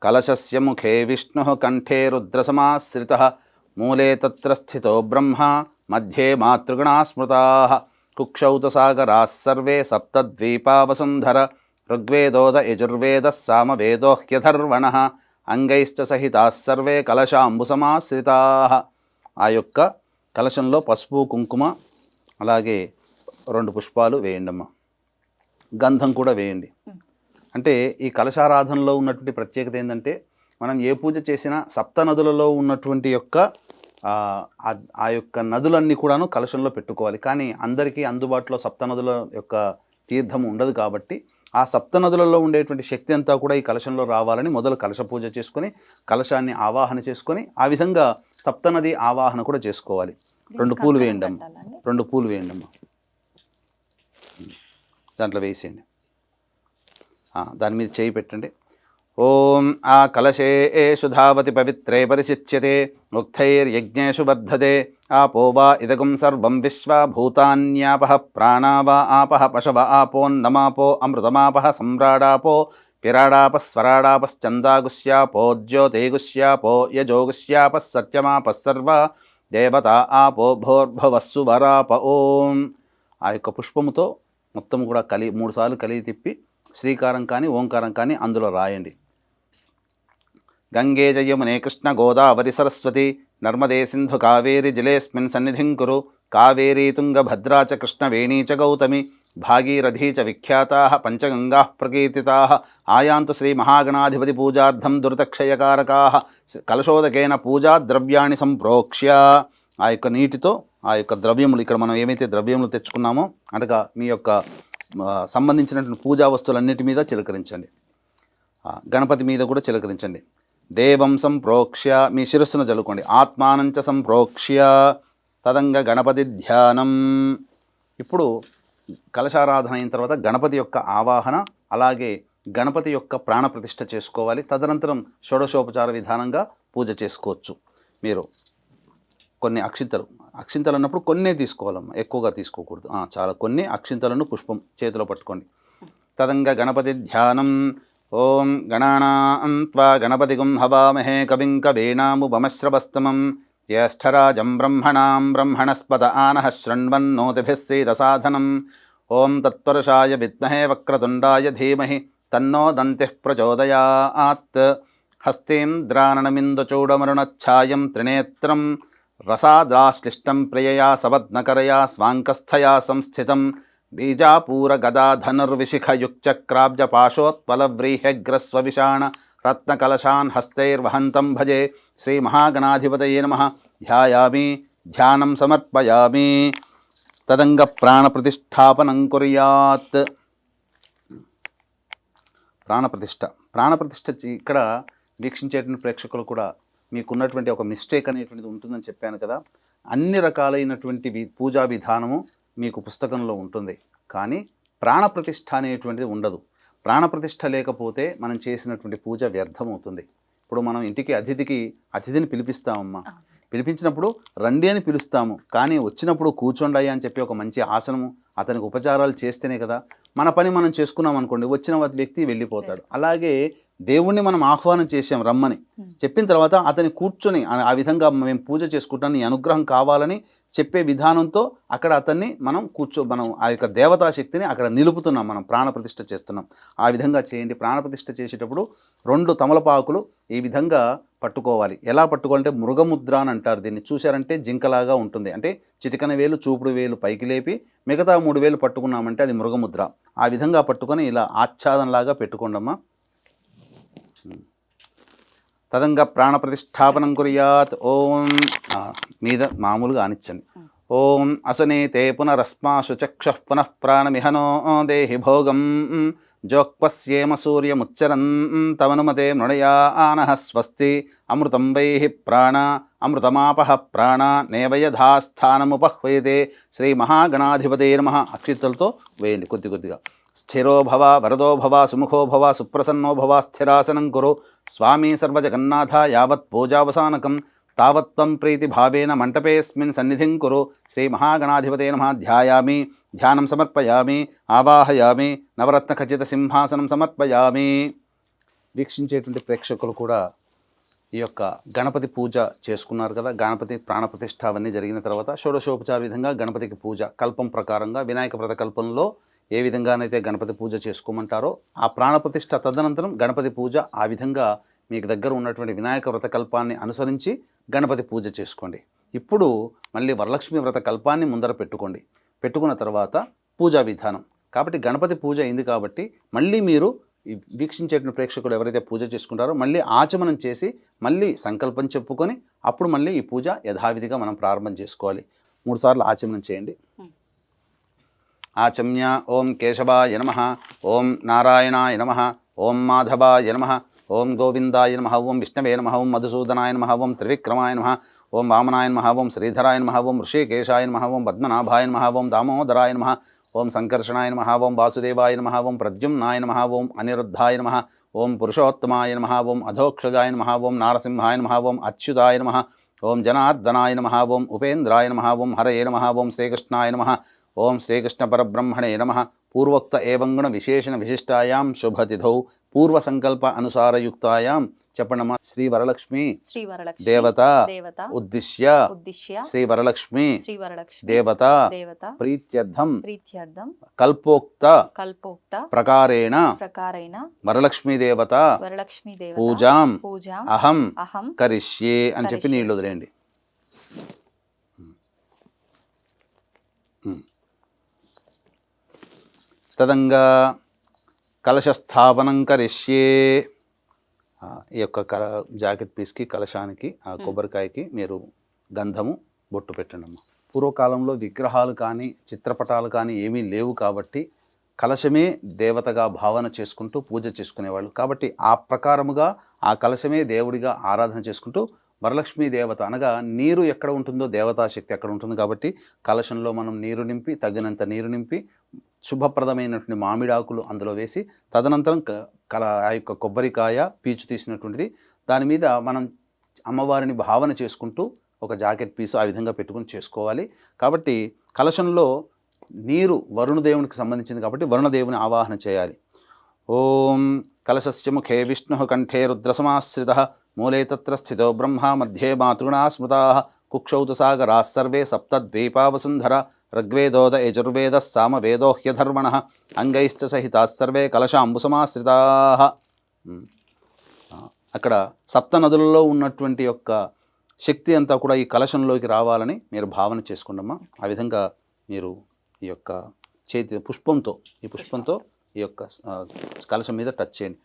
కలశస్య ముఖే విష్ణుః కంఠే రుద్రసమాశ్రితః మూలే తత్ర స్థితో బ్రహ్మ మధ్యే మాతృగణా స్మృతాః కుక్షౌతసాగరాः సర్వే సప్తద్వీపా వసుంధర ఋగ్వేదోద యజుర్వేదः సామవేదో హ్యథర్వణः అంగైశ్చ సహితాः సర్వే కలశాంబుసమాశ్రితాః. ఆ యొక్క కలశంలో పసుపు కుంకుమ అలాగే 2 పుష్పాలు వేయండి అమ్మ. గంధం కూడా వేయండి. అంటే ఈ కలశారాధనలో ఉన్నటువంటి ప్రత్యేకత ఏంటంటే మనం ఏ పూజ చేసినా సప్త నదులలో ఉన్నటువంటి యొక్క ఆ యొక్క నదులన్నీ కూడాను కలశంలో పెట్టుకోవాలి. కానీ అందరికీ అందుబాటులో సప్త నదుల యొక్క తీర్థం ఉండదు కాబట్టి ఆ సప్త నదులలో ఉండేటువంటి శక్తి అంతా కూడా ఈ కలశంలో రావాలని మొదలు కలశ పూజ చేసుకొని కలశాన్ని ఆవాహన చేసుకొని ఆ విధంగా సప్తనది ఆవాహన కూడా చేసుకోవాలి. 2 పూలు వేయండి అమ్మ, 2 పూలు వేయండి అమ్మ, దాంట్లో వేసేయండి. దాని మీద చేయి పెట్టండి. ఓం ఆ కలశే సుధావతి పవిత్రే పరిశిచ్యతే ముక్తైర్యజ్ఞేషు బద్ధతే ఆపో వా ఇదగం సర్వం విశ్వ భూతాన్యాపః ప్రాణా వా ఆపః పశవ ఆపోన్నమాపో అమృతమాపః సమ్రాడాపో పిరాడాపః స్వరాడాపశ్చందాగుష్యాపో జ్యోతిగుష్యాపో యజోగుష్యాపః సత్యమాపః సర్వ దేవత ఆపో భోర్భవస్సు వరాప. ఓం ఆ యొక్క పుష్పముతో మొత్తం కూడా 3 సార్లు కలిగి తిప్పి శ్రీకారం కానీ ఓంకారం కానీ అందులో రాయండి. గంగే జయమునే కృష్ణ గోదావరి సరస్వతి నర్మదే సింధు కావేరి జలేస్మిన్ సన్నిధిం కురు కావేరీ తుంగభద్రా చ కృష్ణవేణీ చ గౌతమి భాగీరథీ చ విఖ్యాతాః పంచగంగాః ప్రకీర్తితాః ఆయాంతు శ్రీ మహాగణాధిపతి పూజార్థం దురితక్షయకారకాః కలశోదకేన పూజా ద్రవ్యాన్ని సంప్రోక్ష్య. ఆ యొక్క నీటితో ఆ యొక్క ద్రవ్యములు, ఇక్కడ మనం ఏమైతే ద్రవ్యములు తెచ్చుకున్నామో అనగా మీ యొక్క సంబంధించినటువంటి పూజా వస్తువులన్నిటి మీద చిలకరించండి. గణపతి మీద కూడా చిలకరించండి. దేవం సంప్రోక్ష్య, మీ శిరస్సును చల్లుకోండి. ఆత్మానంచ సంప్రోక్ష్య తదంగ గణపతి ధ్యానం. ఇప్పుడు కలశారాధన అయిన తర్వాత గణపతి యొక్క ఆవాహన, అలాగే గణపతి యొక్క ప్రాణప్రతిష్ఠ చేసుకోవాలి. తదనంతరం షోడశోపచార విధానంగా పూజ చేసుకోవచ్చు. మీరు కొన్ని అక్షింతలు అన్నప్పుడు కొన్నే తీసుకోవాలమ్మా, ఎక్కువగా తీసుకోకూడదు. చాలా కొన్ని అక్షింతలను పుష్పం చేతిలో పట్టుకోండి. తదంగ గణపతి ధ్యానం. ఓం గణానాం త్వా గణపతిగుం హవామహే కవిం కవీనాముపమశ్రవస్తమం జ్యేష్ఠరాజం బ్రహ్మణాం బ్రహ్మణస్పద ఆనః శృణ్వన్నోతిభిः సీదసాధనం. ఓం తత్పురుషాయ విద్మహే వక్రతుండాయ ధీమహి తన్నో దంతిః ప్రచోదయాత్. హస్తేంద్రాననమిందుచూడమరుణఛాయం త్రినేత్రం రసాద్రాశ్లిష్టం ప్రియయా సవద్నకరయా స్వాంకస్థయా సంస్థితం బీజాపూరగదాధనుర్విశిఖయుక్చక్రాబ్జపాశోత్పలవ్రీహ్యగ్రస్వవిషాణ రత్నకలశాన్ హస్తైర్వహంతం భజే. శ్రీమహాగణాధిపతయే నమః. ధ్యాయామి, ధ్యానం సమర్పయామి. తదంగ ప్రాణప్రతిష్ఠాపనం కుర్యాత్. ప్రాణప్రతిష్ఠ ఇక్కడ వీక్షించేటువంటి ప్రేక్షకులు కూడా మీకున్నటువంటి ఒక మిస్టేక్ అనేటువంటిది ఉంటుందని చెప్పాను కదా. అన్ని రకాలైనటువంటి పూజా విధానము మీకు పుస్తకంలో ఉంటుంది, కానీ ప్రాణప్రతిష్ఠ అనేటువంటిది ఉండదు. ప్రాణప్రతిష్ఠ లేకపోతే మనం చేసినటువంటి పూజ వ్యర్థమవుతుంది. ఇప్పుడు మనం ఇంటికి అతిథిని పిలిపిస్తామమ్మా. పిలిపించినప్పుడు రండి అని పిలుస్తాము, కానీ వచ్చినప్పుడు కూర్చోండి అని చెప్పి ఒక మంచి ఆసనము అతనికి ఉపచారాలు చేస్తేనే కదా మన పని మనం చేసుకున్నాం అనుకోండి, వచ్చిన వ్యక్తి వెళ్ళిపోతాడు. అలాగే దేవుణ్ణి మనం ఆహ్వానం చేసాం రమ్మని చెప్పిన తర్వాత అతని కూర్చొని ఆ విధంగా మేము పూజ చేసుకుంటాం, నీ అనుగ్రహం కావాలని చెప్పే విధానంతో అక్కడ అతన్ని మనం మనం ఆ యొక్క దేవతా శక్తిని అక్కడ నిలుపుతున్నాం, మనం ప్రాణప్రతిష్ఠ చేస్తున్నాం. ఆ విధంగా చేయండి. ప్రాణప్రతిష్ఠ చేసేటప్పుడు 2 తమలపాకులు ఈ విధంగా పట్టుకోవాలి. ఎలా పట్టుకోవాలంటే మృగముద్ర అని అంటారు దీన్ని. చూశారంటే జింకలాగా ఉంటుంది. అంటే చిటికన వేలు చూపుడు వేలు పైకి లేపి మిగతా 3 వేలు పట్టుకున్నామంటే అది మృగముద్ర. ఆ విధంగా పట్టుకొని ఇలా ఆచ్ఛాదనలాగా పెట్టుకోండమ్మా. తదంగ ప్రాణప్రతిష్ఠాపనం కుర్యాత్. ఓం మీద మామూలుగా ఆనిచ్చండి. ఓం అసనేతే పునరస్మాసు చక్షుః పునః ప్రాణమిహనో దేహి భోగం జోక్పస్యేమ సూర్యముచ్చరన్ తమనుమతే మృణయా ఆనః స్వస్తి అమృతం వైహి ప్రాణ అమృతమాపః ప్రాణ నేవయధాస్థానముపహ్వయతే. శ్రీ మహాగణాధిపతే నమః. అక్షింతలతో వేయండి కొద్దిగా. స్థిరో భవ వరదో భవ సుముఖో భవ సుప్రసన్నో భవ స్థిరాసనం కురు స్వామి సర్వజగన్నాథ యావత్ పూజావసానకం తావత్వం ప్రీతి భావేన మంటపేస్మిన్ సన్నిధిం కురు. శ్రీ మహాగణాధిపతే నమః. ధ్యాయామి, ధ్యానం సమర్పయామి, ఆవాహయామి, నవరత్న ఖచ్చిత సింహాసనం సమర్పయామి. వీక్షించేటువంటి ప్రేక్షకులు కూడా ఈ యొక్క గణపతి పూజ చేసుకున్నారు కదా. గణపతి ప్రాణప్రతిష్ఠ అవన్నీ జరిగిన తర్వాత షోడశోపచార విధంగా గణపతికి పూజ కల్పం ప్రకారంగా వినాయక వ్రత కల్పంలో ఏ విధంగానైతే గణపతి పూజ చేసుకోమంటారో ఆ ప్రాణప్రతిష్ఠ తదనంతరం గణపతి పూజ ఆ విధంగా మీకు దగ్గర ఉన్నటువంటి వినాయక వ్రత కల్పాన్ని అనుసరించి గణపతి పూజ చేసుకోండి. ఇప్పుడు మళ్ళీ వరలక్ష్మి వ్రత కల్పాన్ని ముందర పెట్టుకున్న తర్వాత పూజా విధానం. కాబట్టి గణపతి పూజ అయింది కాబట్టి మళ్ళీ మీరు వీక్షించేటువంటి ప్రేక్షకులు ఎవరైతే పూజ చేసుకుంటారో మళ్ళీ ఆచమనం చేసి మళ్ళీ సంకల్పం చెప్పుకొని అప్పుడు మళ్ళీ ఈ పూజ యథావిధిగా మనం ప్రారంభం చేసుకోవాలి. 3 సార్లు ఆచమనం చేయండి. ఆచమ్య ఓం కేశవాయ నమః, ఓం నారాయణాయ నమః, ఓం మాధవాయ నమః, ఓం గోవిందాయ నమః, ఓం విష్ణవే నమః, ఓం మధుసూదనాయ నమః, ఓం త్రివిక్రమాయ నమః, ఓం వామనాయ నమః, ఓం శ్రీధరాయ నమః, ఓం ఋషికేశాయ నమః, ఓం పద్మనాభాయ నమః, ఓం దామోదరాయ నమః, ఓం సంకర్షణాయ నమః, ఓం వాసుదేవాయ నమః, ఓం ప్రద్యుమ్నాయ నమః, ఓం అనిరుద్ధాయ నమః, ఓం పురుషోత్తమాయ నమః, ఓం అధోక్షజాయ నమః, ఓం నారసింహాయ నమః, ఓం అచ్యుతాయ నమః, ఓం జనార్దనాయ నమః, ఓం ఉపేంద్రాయ నమః, ఓం హరయే నమః, ఓం శ్రీకృష్ణాయ నమః, ఓం శ్రీకృష్ణ పరబ్రహ్మణే నమః. పూర్వోక్త ఏవంగుణ విశేషణ విశిష్టాయాం శుభతిథౌ పూర్వ సంకల్ప అనుసారయుక్తాయాం చెప్పండమ్మా. శ్రీ వరలక్ష్మి దేవత ఉద్దిశ్య శ్రీ వరలక్ష్మి దేవత ప్రీత్యర్థం కల్పోక్త ప్రకారేణ వరలక్ష్మీ దేవత పూజాం అహం కరిష్యే అని చెప్పి నీళ్ళు వదిలేయండి. తదంగా కలశస్థాపనం కరిష్యే. ఈ యొక్క జాకెట్ పీస్కి కలశానికి ఆ కొబ్బరికాయకి మీరు గంధము బొట్టు పెట్టండి అమ్మ. పూర్వకాలంలో విగ్రహాలు కానీ చిత్రపటాలు కానీ ఏమీ లేవు కాబట్టి కలశమే దేవతగా భావన చేసుకుంటూ పూజ చేసుకునేవాళ్ళు. కాబట్టి ఆ ప్రకారముగా ఆ కలశమే దేవుడిగా ఆరాధన చేసుకుంటూ వరలక్ష్మీ దేవత అనగా నీరు ఎక్కడ ఉంటుందో దేవతాశక్తి అక్కడ ఉంటుంది. కాబట్టి కలశంలో మనం నీరు నింపి తగినంత నీరు నింపి శుభప్రదమైనటువంటి మామిడాకులు అందులో వేసి తదనంతరం ఆ యొక్క కొబ్బరికాయ పీచు తీసినటువంటిది దాని మీద మనం అమ్మవారిని భావన చేసుకుంటూ ఒక జాకెట్ పీసు ఆ విధంగా పెట్టుకుని చేసుకోవాలి. కాబట్టి కలశంలో నీరు వరుణదేవునికి సంబంధించింది కాబట్టి వరుణదేవుని ఆవాహన చేయాలి. ఓం కలశస్య ముఖే విష్ణు కంఠే రుద్రసమాశ్రిత మూలే తత్ర స్థితో బ్రహ్మ మధ్యే మాతృణా స్మృతా కుక్షౌ తు సాగరా సర్వే సప్తద్వీపావసుంధర ఋగ్వేదోద యజుర్వేద సామవేదో హ్యధర్మణ అంగైశ్చ సహితా సర్వే కలశాంబుసమాశ్రితా. అక్కడ సప్త నదులలో ఉన్నటువంటి యొక్క శక్తి అంతా కూడా ఈ కలశంలోకి రావాలని మీరు భావన చేసుకుండమ్మా. ఆ విధంగా మీరు ఈ యొక్క చేతి పుష్పంతో ఈ యొక్క కలశం మీద టచ్ చేయండి.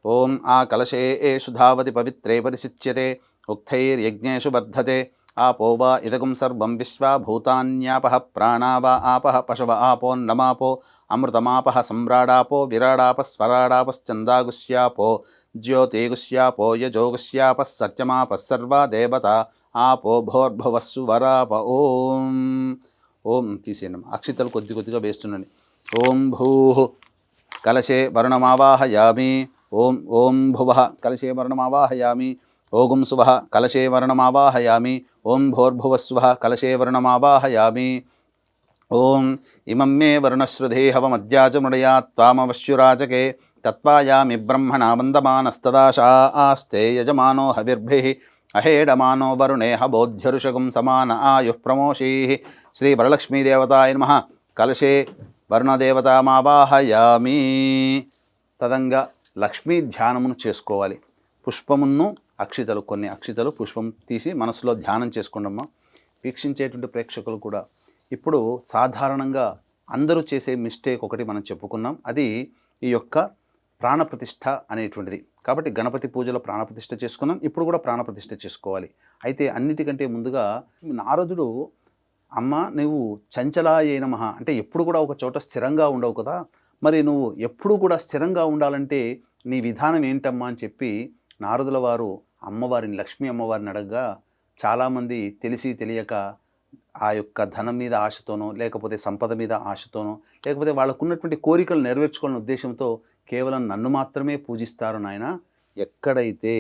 ఓం ఆ కలశే ఏషు ధావతి పవిత్రే పరిసిచ్యతే ఉక్తైర్యజ్ఞేషు వర్ధతే ఆపో వా ఇదగం సర్వం విశ్వా భూతాన్యాపః ప్రాణా వా ఆపః పశవ ఆపోన్నమాపో అమృతమాపః సమ్రాడాపో విరాడాప స్వరాడాపశ్చందాగుష్యాపో జ్యోతిగుష్యాపో యజోగుష్యాపः సత్యమాపः సర్వా దేవత ఆపో భోర్భువస్సు వరాప. ఓం ఓం తీసేయండి. అక్షితలు కొద్ది కొద్దిగా వేస్తుండండి. ఓం భూ కలశే వర్ణమావాహయామి. ఓం ఓం భువః కలశే వర్ణమావాహయామి. ఓగుం సువః కలశే వర్ణమావాహయామి. ఓం భోర్భువస్వః కలశే వర్ణమావాహయామి. ఓం ఇమం మే వర్ణశ్రుధేహవమద్యాచమృడయా త్వామవశ్యురాజకే తత్వాయామి బ్రహ్మణా వందమానస్తదాశా ఆస్తే యజమానో హవిర్భిః అహేడమానో వరుణేహ బోధ్యరుషగం సమాన ఆయుః ప్రమోషీః. శ్రీ వరలక్ష్మీదేవతాయ నమః. కలశే వర్ణదేవతామావాహయామి. తదంగా లక్ష్మీ ధ్యానమును చేసుకోవాలి. పుష్పమును అక్షితలు కొన్ని అక్షితలు పుష్పం తీసి మనసులో ధ్యానం చేసుకోండమ్మా. వీక్షించేటువంటి ప్రేక్షకులు కూడా ఇప్పుడు సాధారణంగా అందరూ చేసే మిస్టేక్ ఒకటి మనం చెప్పుకున్నాం. అది ఈ యొక్క ప్రాణప్రతిష్ఠ అనేటువంటిది. కాబట్టి గణపతి పూజలో ప్రాణప్రతిష్ఠ చేసుకున్నాం. ఇప్పుడు కూడా ప్రాణప్రతిష్ఠ చేసుకోవాలి. అయితే అన్నిటికంటే ముందుగా నారదుడు అమ్మ నువ్వు చంచలాయే నమః అంటే ఎప్పుడు కూడా ఒక చోట స్థిరంగా ఉండవు కదా, మరి నువ్వు ఎప్పుడు కూడా స్థిరంగా ఉండాలంటే నీ విధానం ఏంటమ్మా అని చెప్పి నారదుల వారు అమ్మవారిని లక్ష్మీ అమ్మవారిని అడగగా చాలామంది తెలిసి తెలియక ఆ యొక్క ధనం మీద ఆశతోనో లేకపోతే సంపద మీద ఆశతోనో లేకపోతే వాళ్ళకున్నటువంటి కోరికలు నెరవేర్చుకోవాలనే ఉద్దేశంతో కేవలం నన్ను మాత్రమే పూజిస్తారు నాయన. ఎక్కడైతే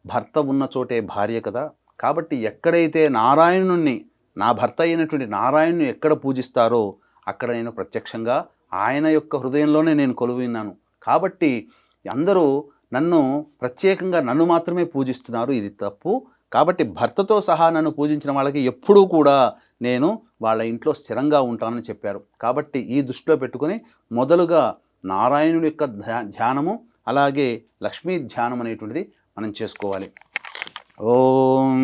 భర్త ఉన్న చోటే భార్య కదా, కాబట్టి ఎక్కడైతే నారాయణుణ్ణి నా భర్త అయినటువంటి నారాయణుని ఎక్కడ పూజిస్తారో అక్కడ నేను ప్రత్యక్షంగా ఆయన యొక్క హృదయంలోనే నేను కొలువున్నాను. కాబట్టి అందరూ నన్ను ప్రత్యేకంగా నన్ను మాత్రమే పూజిస్తున్నారు, ఇది తప్పు. కాబట్టి భర్తతో సహా నన్ను పూజించిన వాళ్ళకి ఎప్పుడూ కూడా నేను వాళ్ళ ఇంట్లో స్థిరంగా ఉంటానని చెప్పారు. కాబట్టి ఈ దృష్టిలో పెట్టుకొని మొదలుగా నారాయణుడి యొక్క ధ్యానము అలాగే లక్ష్మీ ధ్యానం అనేటువంటిది మనం చేసుకోవాలి. ఓం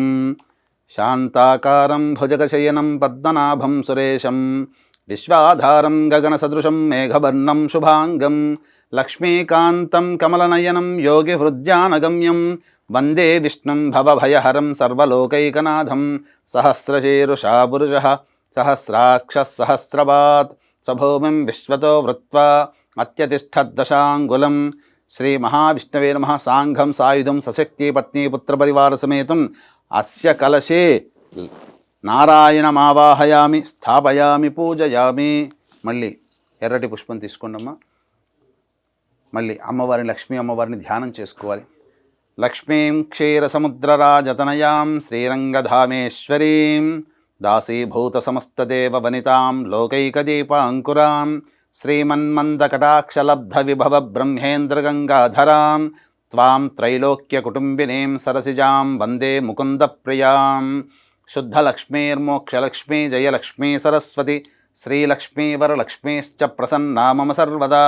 శాంతాకారం భుజగశయనం పద్మనాభం సురేశం విశ్వాధారం గగనసదృశం మేఘవర్ణం శుభాంగం లక్ష్మీకాంతం కమలనయనం యోగి హృద్యానగమ్యం వందే విష్ణుం భవభయహరం సర్వలోకైకనాథం సహస్రశీరుషా పురుషః సహస్రాక్ష సహస్రపాత్ సభూమిం విశ్వతో వృత్వా అత్యతిష్ఠద్దశాంగులం. శ్రీ మహావిష్ణవే నమః. సాంఘం సాయుధం సశక్తి పత్ని పుత్రపరివార సమేతం అస్య కలశే నారాయణమావాహయామి స్థాపయామి పూజయామి. మళ్ళీ ఎర్రటి పుష్పం తీసుకోండమ్మా. మళ్ళీ అమ్మవారిని, లక్ష్మీ అమ్మవారిని ధ్యానం చేసుకోవాలి. లక్ష్మీం క్షీరసముద్రరాజతనయాం శ్రీరంగధామేశ్వరీం దాసీభూత సమస్తదేవ వనితాం లోకైకదీపాంకురాం శ్రీమన్మందకటాక్షలబ్ధ విభవ బ్రహ్మేంద్రగంగాధరాం త్వాం త్రైలోక్యకుటుంబినీం సరసిజాం వందే ముకుందప్రియాం. శుద్ధలక్ష్మీర్మోక్షలక్ష్మీ జయలక్ష్మీ సరస్వతి శ్రీలక్ష్మీ వరలక్ష్మీశ్చ ప్రసన్నా మమ సర్వదా.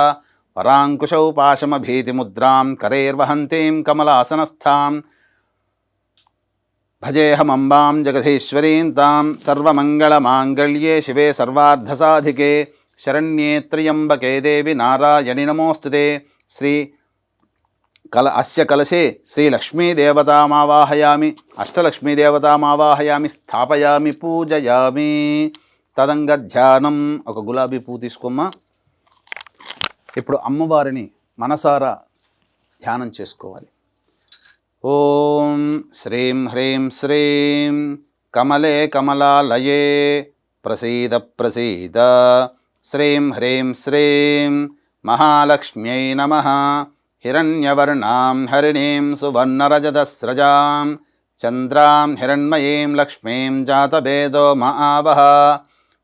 వరాంకుశౌ పాశమభీతిముద్రాం కరైర్వహంతీం కమలాసనస్థాం భజేహమంబాం జగదీశ్వరీం తాం. సర్వమంగళమాంగళ్యే శివే సర్వార్ధసాధికే శరణ్యే త్ర్యంబకే దేవి నారాయణి నమోస్తుతే. అస్య కలశే శ్రీలక్ష్మీదేవతామావాహయామి అష్టలక్ష్మీదేవతామావాహయామి స్థాపయామి పూజయామి. తదంగ ధ్యానం. ఒక గులాబీ పువ్వు తీసుకోమ్మా. ఇప్పుడు అమ్మవారిని మనసారా ధ్యానం చేసుకోవాలి. ఓం శ్రీం హ్రీం శ్రీం కమలే కమలాలయే ప్రసీద ప్రసీద. శ్రీం హ్రీం శ్రీం మహాలక్ష్మ్యై నమః. హిరణ్యవర్ణాం హరిణీం సువర్ణరజతస్రజాం చంద్రాం హిరణ్మయీం లక్ష్మీం జాతవేదో మహావహ.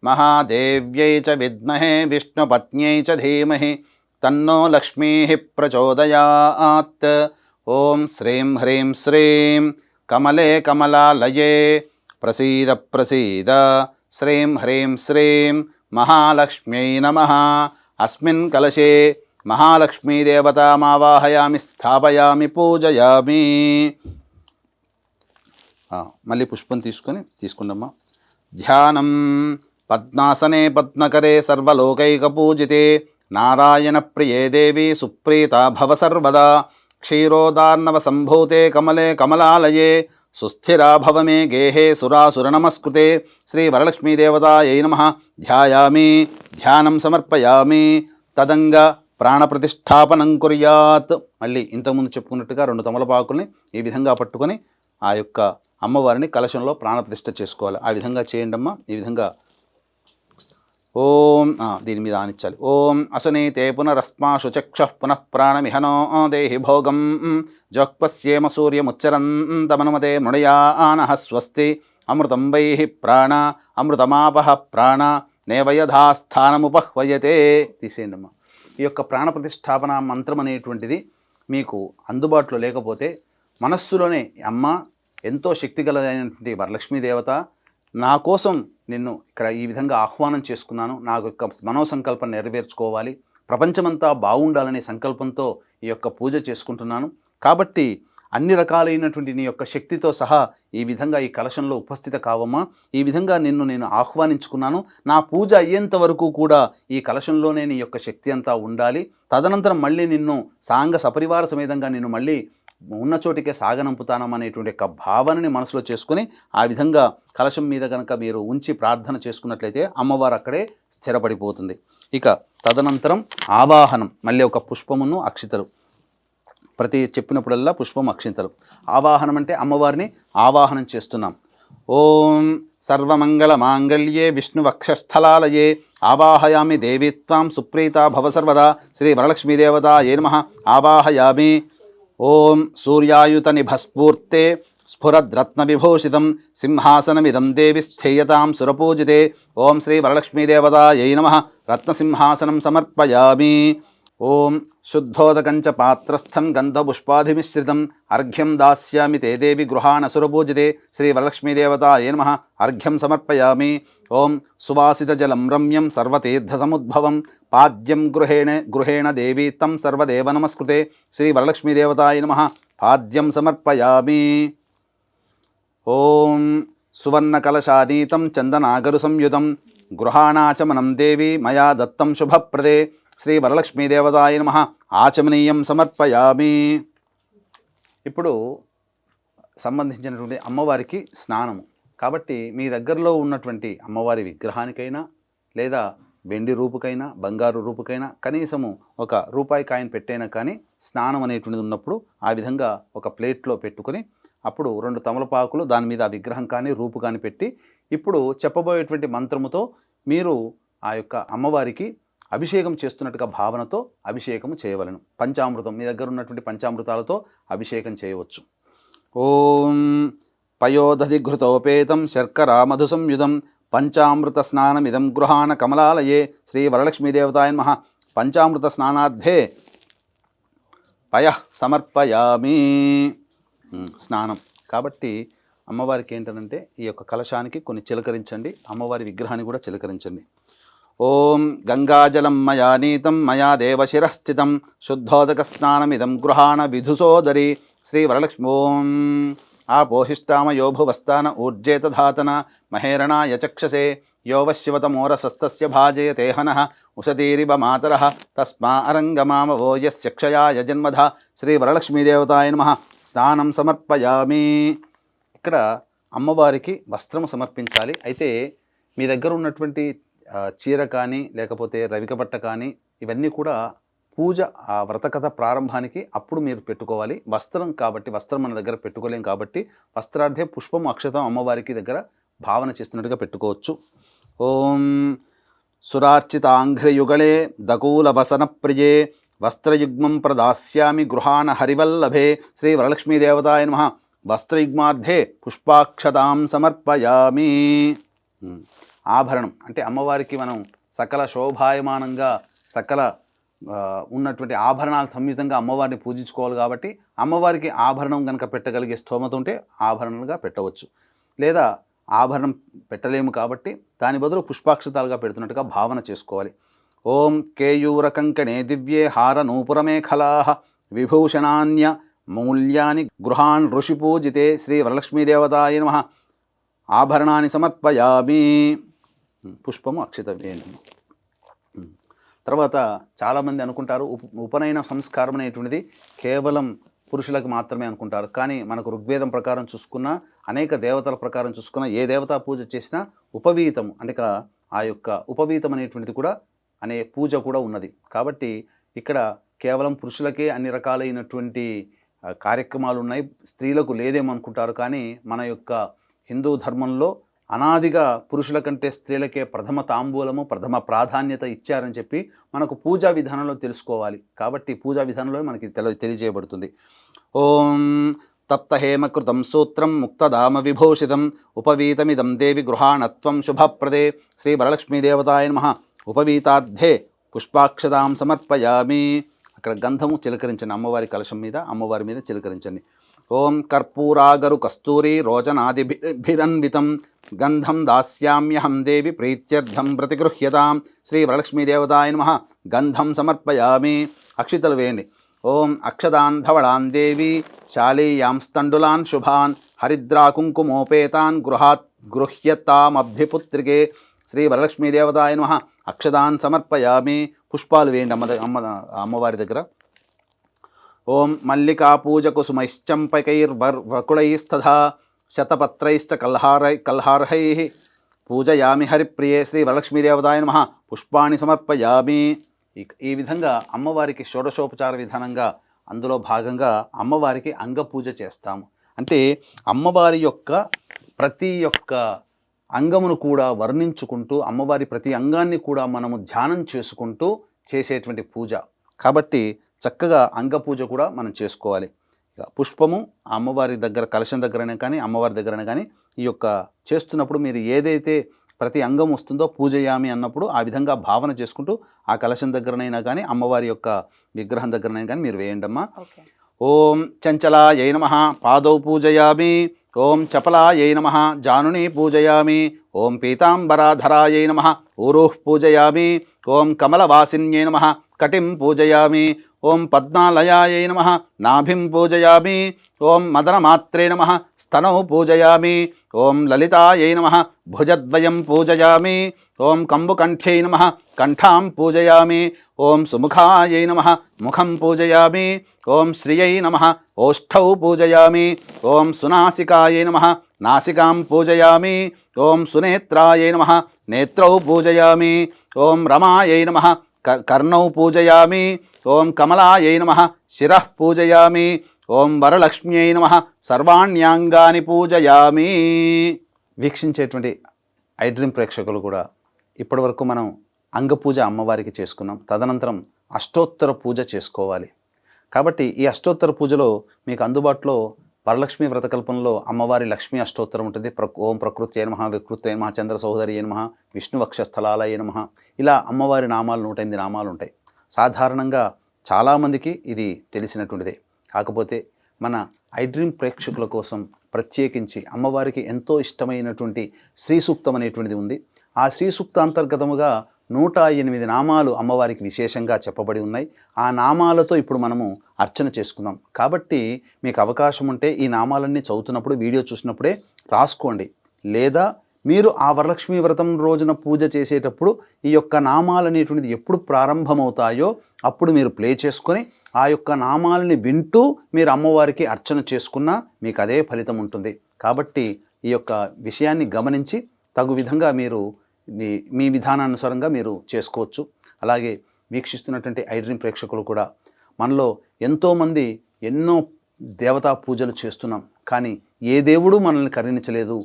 మహాదేవ్యై చ విద్మహే విష్ణుపత్న్యై చ ధీమహి తన్నో లక్ష్మీః ప్రచోదయాత్. ఓం శ్రీం హ్రీం శ్రీం కమలే కమలాలయే ప్రసీద ప్రసీద. శ్రీం హ్రీం శ్రీం మహాలక్ష్మ్యై నమః. అస్మిన్ కలశే మహాలక్ష్మీదేవతామావాహయామి స్థాపయామి పూజయామి. మళ్ళీ పుష్పం తీసుకుండమ్మా. ధ్యానం. పద్మాసనే పద్మకరే సర్వలోకైకపూజితే నారాయణ ప్రియే దేవి సుప్రీతా భవ సర్వదా. క్షీరోదార్ణవ సంభూతే కమలే కమలాలయే సుస్థిరా భవ మే గేహే సురాసురనమస్కృతే. శ్రీ వరలక్ష్మీదేవతాయై నమః. ధ్యాయామి, ధ్యానం సమర్పయామి. తదంగ ప్రాణప్రతిష్ఠాపనం కుర్యాత్. మళ్ళీ ఇంతకుముందు చెప్పుకున్నట్టుగా 2 తమలపాకుల్ని ఈ విధంగా పట్టుకొని ఆ యొక్క అమ్మవారిని కలశంలో ప్రాణప్రతిష్ఠ చేసుకోవాలి. ఆ విధంగా చేయండి అమ్మా. ఈ విధంగా ఓం దీని మీద ఆనిచ్చాలి. ఓం అసనీతే పునరస్మాషు చక్షః పునః ప్రాణమిహనో దేహి భోగం జోక్పస్యేమ సూర్యముచ్చరంతమనుమతే మృణయానః స్వస్తి. అమృతం వైః ప్రాణ అమృతమాపః ప్రాణ నేవయథాస్థానముపహ్వయతే. తీసేయండి అమ్మా. ఈ యొక్క ప్రాణప్రతిష్ఠాపన మంత్రం అనేటువంటిది మీకు అందుబాటులో లేకపోతే మనస్సులోనే అమ్మ ఎంతో శక్తిగలదైనటువంటి వరలక్ష్మీదేవత, నా కోసం నిన్ను ఇక్కడ ఈ విధంగా ఆహ్వానం చేసుకున్నాను, నాకు యొక్క మనోసంకల్పం నెరవేర్చుకోవాలి, ప్రపంచమంతా బాగుండాలనే సంకల్పంతో ఈ యొక్క పూజ చేసుకుంటున్నాను. కాబట్టి అన్ని రకాలైనటువంటి నీ యొక్క శక్తితో సహా ఈ విధంగా ఈ కలశంలో ఉపస్థిత కావమ్మా. ఈ విధంగా నేను ఆహ్వానించుకున్నాను. నా పూజ అయ్యేంత వరకు కూడా ఈ కలశంలోనే నీ యొక్క శక్తి అంతా ఉండాలి. తదనంతరం మళ్ళీ నిన్ను సాంగ సపరివార సమేతంగా నిన్ను మళ్ళీ ఉన్న చోటికే సాగనంపుతానమనేటువంటి యొక్క భావనని మనసులో చేసుకుని ఆ విధంగా కలశం మీద కనుక మీరు ఉంచి ప్రార్థన చేసుకున్నట్లయితే అమ్మవారు అక్కడే స్థిరపడిపోతుంది. ఇక తదనంతరం ఆవాహనం. మళ్ళీ ఒక పుష్పమును అక్షితలు, ప్రతి చెప్పినప్పుడల్లా పుష్పం అక్షింతలు. ఆవాహనం అంటే అమ్మవారిని ఆవాహనం చేస్తున్నాం. ఓం సర్వమంగళ మాంగళ్యే విష్ణువక్షస్థలాలయే ఆవాహయామి దేవీత్వాం సుప్రీతా భవ సర్వదా. శ్రీ వరలక్ష్మీదేవతాయై నమః. ఆవాహయామి. ఓం సూర్యాయుత నిభస్ఫూర్తే స్ఫురద్రత్న విభూషితం సింహాసనమిదం దేవి స్థేయతాం సురపూజితే. ఓం శ్రీ వరలక్ష్మీదేవతాయై నమః. రత్నసింహాసనం సమర్పయామి. ఓం శుద్ధోదకంచ పాత్రస్థం గంధపుష్పాధిమిశ్రితం అర్ఘ్యం దాస్యామి తే దేవి గృహాణ సురపూజితే. శ్రీ వరలక్ష్మీదేవతాయై నమః. అర్ఘ్యం సమర్పయామి. ఓం సువాసితజలం రమ్యం సర్వతీర్థసముద్భవం పాద్యం గృహేణ దేవీ తం సర్వదేవ నమస్కృతే. శ్రీ వరలక్ష్మీదేవతాయై నమః. పాద్యం సమర్పయామి. ఓం సువర్ణకలశానీతం చందనాగరు సంయుతం గృహాణాచమనం దేవి మయా దత్తం శుభప్రదే. శ్రీ వరలక్ష్మీదేవతాయై నమః. ఆచమనీయం సమర్పయామి. ఇప్పుడు సంబంధించినటువంటి అమ్మవారికి స్నానము. కాబట్టి మీ దగ్గరలో ఉన్నటువంటి అమ్మవారి విగ్రహానికైనా లేదా వెండి రూపుకైనా బంగారు రూపుకైనా కనీసము ఒక రూపాయి కాయిన్ పెట్టైనా కానీ స్నానం అనేటువంటిది ఉన్నప్పుడు ఆ విధంగా ఒక ప్లేట్లో పెట్టుకొని అప్పుడు 2 తమలపాకులు దాని మీద ఆ విగ్రహం కానీ రూపు కానీ పెట్టి ఇప్పుడు చెప్పబోయేటువంటి మంత్రముతో మీరు ఆ యొక్క అమ్మవారికి అభిషేకం చేస్తున్నట్టుగా భావనతో అభిషేకం చేయవలను. పంచామృతం మీ దగ్గర ఉన్నటువంటి పంచామృతాలతో అభిషేకం చేయవచ్చు. ఓం పయోదధిఘృతోపేతం శర్కరా మధు సంయుధం పంచామృత స్నానమిదం గృహాణ కమలాలయే శ్రీ వరలక్ష్మీదేవతాయ నమః. పంచామృత స్నానార్థే పయః సమర్పయామి. స్నానం కాబట్టి అమ్మవారికి ఏంటంటే ఈ యొక్క కలశానికి కొన్ని చిలకరించండి, అమ్మవారి విగ్రహాన్ని కూడా చిలకరించండి. ఓం గంగాజలం మయా నీతం మయా దేవశిరస్థితం శుద్ధోదక స్నానమిదం గృహాణ విధుసోదరి శ్రీ వరలక్ష్మి. ఓం ఆపోహిష్టామయో భువస్థాన ఊర్జేతధాతన మహేరణాయ చక్షసే యోవశివతమోరసస్తస్య భాజయతే హనః ఉషతీరివ మాతరః తస్మా అరంగమామవో యస్య క్షయాయ జన్మధ శ్రీ వరలక్ష్మీదేవతాయ నమః. స్నానం సమర్పయామి. ఇక్కడ అమ్మవారికి వస్త్రం సమర్పించాలి. అయితే మీ దగ్గర ఉన్నటువంటి చీర కానీ లేకపోతే రవిక బట్ట కానీ ఇవన్నీ కూడా పూజ ఆ వ్రతకథ ప్రారంభానికి అప్పుడు మీరు పెట్టుకోవాలి. వస్త్రం కాబట్టి వస్త్రం మన దగ్గర పెట్టుకోలేం కాబట్టి వస్త్రార్థే పుష్పం అక్షతం అమ్మవారికి దగ్గర భావన చేస్తున్నట్టుగా పెట్టుకోవచ్చు. ఓం సురార్చితాంఘ్రయుగళే దకూల వసన ప్రియే వస్త్రయుగ్మం ప్రదాస్యామి గృహాణ హరివల్లభే శ్రీ వరలక్ష్మీదేవతాయ నమః. వస్త్రయుగ్మార్థే పుష్పాక్షతాం సమర్పయామి. ఆభరణం అంటే అమ్మవారికి మనం సకల శోభాయమానంగా సకల ఉన్నటువంటి ఆభరణాలు సంయుతంగా అమ్మవారిని పూజించుకోవాలి కాబట్టి అమ్మవారికి ఆభరణం కనుక పెట్టగలిగే స్తోమత ఉంటే ఆభరణలుగా పెట్టవచ్చు. లేదా ఆభరణం పెట్టలేము కాబట్టి దాని బదులు పుష్పాక్షతాలుగా పెడుతున్నట్టుగా భావన చేసుకోవాలి. ఓం కేయూర కంకణే దివ్యే హార నూపురమేఖలా విభూషణాన్య మూల్యాని గృహాన్ ఋషి పూజితే శ్రీ వరలక్ష్మీదేవతాయ నమః. ఆభరణాన్ని సమర్పయామి. పుష్పము అక్షత వేయండి. తర్వాత చాలామంది అనుకుంటారు ఉపనయన సంస్కారం అనేటువంటిది కేవలం పురుషులకు మాత్రమే అనుకుంటారు. కానీ మనకు ఋగ్వేదం ప్రకారం చూసుకున్నా అనేక దేవతల ప్రకారం చూసుకున్నా ఏ దేవతా పూజ చేసినా ఉపవీతం అంటే ఆ యొక్క ఉపవీతం అనేటువంటిది కూడా అనే పూజ కూడా ఉన్నది. కాబట్టి ఇక్కడ కేవలం పురుషులకే అన్ని రకాలైనటువంటి కార్యక్రమాలు ఉన్నాయి, స్త్రీలకు లేదేమనుకుంటారు. కానీ మన యొక్క హిందూ ధర్మంలో అనాదిగా పురుషుల కంటే స్త్రీలకే ప్రథమ తాంబూలము ప్రథమ ప్రాధాన్యత ఇచ్చారని చెప్పి మనకు పూజా విధానంలో తెలుసుకోవాలి. కాబట్టి పూజా విధానంలో మనకి తెలియజేయబడుతుంది. ఓం తప్తహేమకృతం సూత్రం ముక్తదామ విభూషితం ఉపవీతమిదం దేవి గృహాణత్వం శుభప్రదే శ్రీ వరలక్ష్మీదేవతాయ నమః. ఉపవీతార్థే పుష్పాక్షతాం సమర్పయామి. అక్కడ గంధము చిలకరించండి, అమ్మవారి కలశం మీద అమ్మవారి మీద చిలకరించండి. ఓం కర్పూరాగరు కస్తూరి రోచనాదిభిరన్వితం గంధం దాస్యామ్యహం దేవి ప్రీత్యర్థం ప్రతిగృహ్యతాం శ్రీ వరలక్ష్మీదేవతాయ నమః. గంధం సమర్పయామి. అక్షితలు వేయండి. ఓం అక్షదాన్ ధవళాన్ దేవి శాలీయాంస్తండులాన్ శుభాన్ హరిద్రాకుంకుమోపేతాన్ గృహ్యతామబ్ధిపుత్రికే శ్రీ వరలక్ష్మీదేవతాయ నమః. అక్షదాన్ సమర్పయామి. పుష్పాలు వేయండి అమ్మవారి దగ్గర. ఓం మల్లికా పూజ కుసుమైశ్చంపకైర్వకుళైస్తథా శతపత్రైశ్చ కల్హార్హై పూజయామి హరిప్రియే శ్రీ వరలక్ష్మీదేవతాయ నమః. పుష్పాన్ని సమర్పయామి. ఈ విధంగా అమ్మవారికి షోడశోపచార విధానంగా అందులో భాగంగా అమ్మవారికి అంగపూజ చేస్తాము. అంటే అమ్మవారి యొక్క ప్రతి ఒక్క అంగమును కూడా వర్ణించుకుంటూ అమ్మవారి ప్రతి అంగాన్ని కూడా మనము ధ్యానం చేసుకుంటూ చేసేటువంటి పూజ కాబట్టి చక్కగా అంగపూజ కూడా మనం చేసుకోవాలి. పుష్పము అమ్మవారి దగ్గర కలశం దగ్గరైనా కానీ అమ్మవారి దగ్గరైనా కానీ ఈ యొక్క చేస్తున్నప్పుడు మీరు ఏదైతే ప్రతి అంగం వస్తుందో పూజయామి అన్నప్పుడు ఆ విధంగా భావన చేసుకుంటూ ఆ కలశం దగ్గరనైనా కానీ అమ్మవారి యొక్క విగ్రహం దగ్గరనైనా కానీ మీరు వేయండమ్మా. ఓం చంచలాయై నమః పాదౌ పూజయామి. ఓం చపలాయై నమః జానుని పూజయామి. ఓం పీతాంబరాధరాయై నమః ఊరుః పూజయామి. ఓం కమలవాసిన్యై నమః కటిం పూజయామి. ఓం పద్మాలయాయై నమః నాభిం పూజయామి. ఓం మదనమాత్రే నమః స్తనౌ పూజయామి. ఓం లలితాయై నమః భుజద్వయం పూజయామి. ఓం కంబుకంఠ్యై నమః కంఠాం పూజయామి. ఓం సుముఖాయై నమః ముఖం పూజయామి. ఓం శ్రియై నమః ఓష్ఠౌ పూజయామి. ఓం సునాసికాయై నమః నాసికాం పూజయామి. ఓం సునేత్రాయై నమః నేత్రౌ పూజయామి. ఓం రమాయై నమః కర్ణౌ పూజయామి. ఓం కమలాయై నమః శిరః పూజయామి. ఓం వరలక్ష్మ్యై నమః సర్వాణ్యాంగాని పూజయామి. వీక్షించేటువంటి ఐడ్రీమ్ ప్రేక్షకులు కూడా ఇప్పటివరకు మనం అంగపూజ అమ్మవారికి చేసుకున్నాం. తదనంతరం అష్టోత్తర పూజ చేసుకోవాలి. కాబట్టి ఈ అష్టోత్తర పూజలో మీకు అందుబాటులో వరలక్ష్మి వ్రతకల్పంలో అమ్మవారి లక్ష్మీ అష్టోత్తరం ఉంటుంది. ఓం ప్రకృత్యై నమః వికృత్యై నమః చంద్ర సహోదరియై నమః విష్ణువక్షస్థలాలయై నమః. ఇలా అమ్మవారి నామాలు 108 నామాలు ఉంటాయి. సాధారణంగా చాలామందికి ఇది తెలిసినటువంటిదే. కాకపోతే మన ఐడ్రీమ్ ప్రేక్షకుల కోసం ప్రత్యేకించి అమ్మవారికి ఎంతో ఇష్టమైనటువంటి శ్రీ సూక్తం అనేటువంటిది ఉంది. ఆ శ్రీ సూక్త అంతర్గతముగా 108 నామాలు అమ్మవారికి విశేషంగా చెప్పబడి ఉన్నాయి. ఆ నామాలతో ఇప్పుడు మనము అర్చన చేసుకుందాం. కాబట్టి మీకు అవకాశం ఉంటే ఈ నామాలన్నీ చదువుతున్నప్పుడు వీడియో చూసినప్పుడే రాసుకోండి. లేదా మీరు ఆ వరలక్ష్మీ వ్రతం రోజున పూజ చేసేటప్పుడు ఈ యొక్క నామాలు అనేటువంటిది ఎప్పుడు ప్రారంభమవుతాయో అప్పుడు మీరు ప్లే చేసుకొని ఆ యొక్క నామాలని వింటూ మీరు అమ్మవారికి అర్చన చేసుకున్నా మీకు అదే ఫలితం ఉంటుంది. కాబట్టి ఈ యొక్క విషయాన్ని గమనించి తగు విధంగా మీరు మీ విధానానుసారంగా మీరు చేసుకోవచ్చు. అలాగే వీక్షిస్తున్నటువంటి ఐడ్రీమ్ ప్రేక్షకులు కూడా మనలో ఎంతోమంది ఎన్నో దేవతా పూజలు చేస్తున్నాం, కానీ ఏ దేవుడు మనల్ని కరుణించలేదు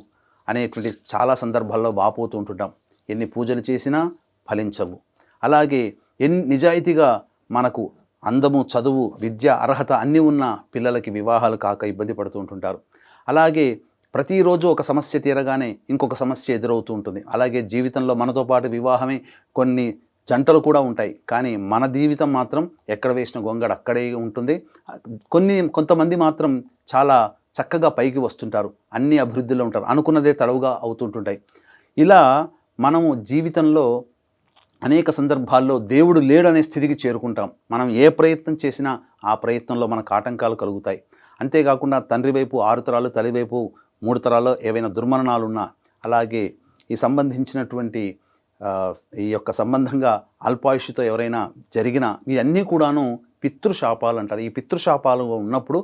అనేటువంటి చాలా సందర్భాల్లో వాపోతూ ఉంటుంటాం. ఎన్ని పూజలు చేసినా ఫలించవు. అలాగే నిజాయితీగా మనకు అందము, చదువు, విద్య, అర్హత అన్నీ ఉన్న పిల్లలకి వివాహాలు కాక ఇబ్బంది పడుతూ ఉంటుంటారు. అలాగే ప్రతిరోజు ఒక సమస్య తీరగానే ఇంకొక సమస్య ఎదురవుతూ ఉంటుంది. అలాగే జీవితంలో మనతో పాటు వివాహమే కొన్ని జంటలు కూడా ఉంటాయి, కానీ మన జీవితం మాత్రం ఎక్కడ వేసిన గొంగడ అక్కడే ఉంటుంది. కొంతమంది మాత్రం చాలా చక్కగా పైకి వస్తుంటారు, అన్ని అభివృద్ధిలో ఉంటారు, అనుకున్నదే తడవుగా అవుతుంటుంటాయి. ఇలా మనము జీవితంలో అనేక సందర్భాల్లో దేవుడు లేడనే స్థితికి చేరుకుంటాం. మనం ఏ ప్రయత్నం చేసినా ఆ ప్రయత్నంలో మనకు ఆటంకాలు కలుగుతాయి. అంతేకాకుండా తండ్రి వైపు 6 తరాలు, తల్లి వైపు 3 తరాల్లో ఏవైనా దుర్మరణాలున్నా, అలాగే ఈ సంబంధించినటువంటి ఈ యొక్క సంబంధంగా అల్పాయుషుతో ఎవరైనా జరిగిన ఇవన్నీ కూడాను పితృశాపాలు అంటారు. ఈ పితృశాపాలు ఉన్నప్పుడు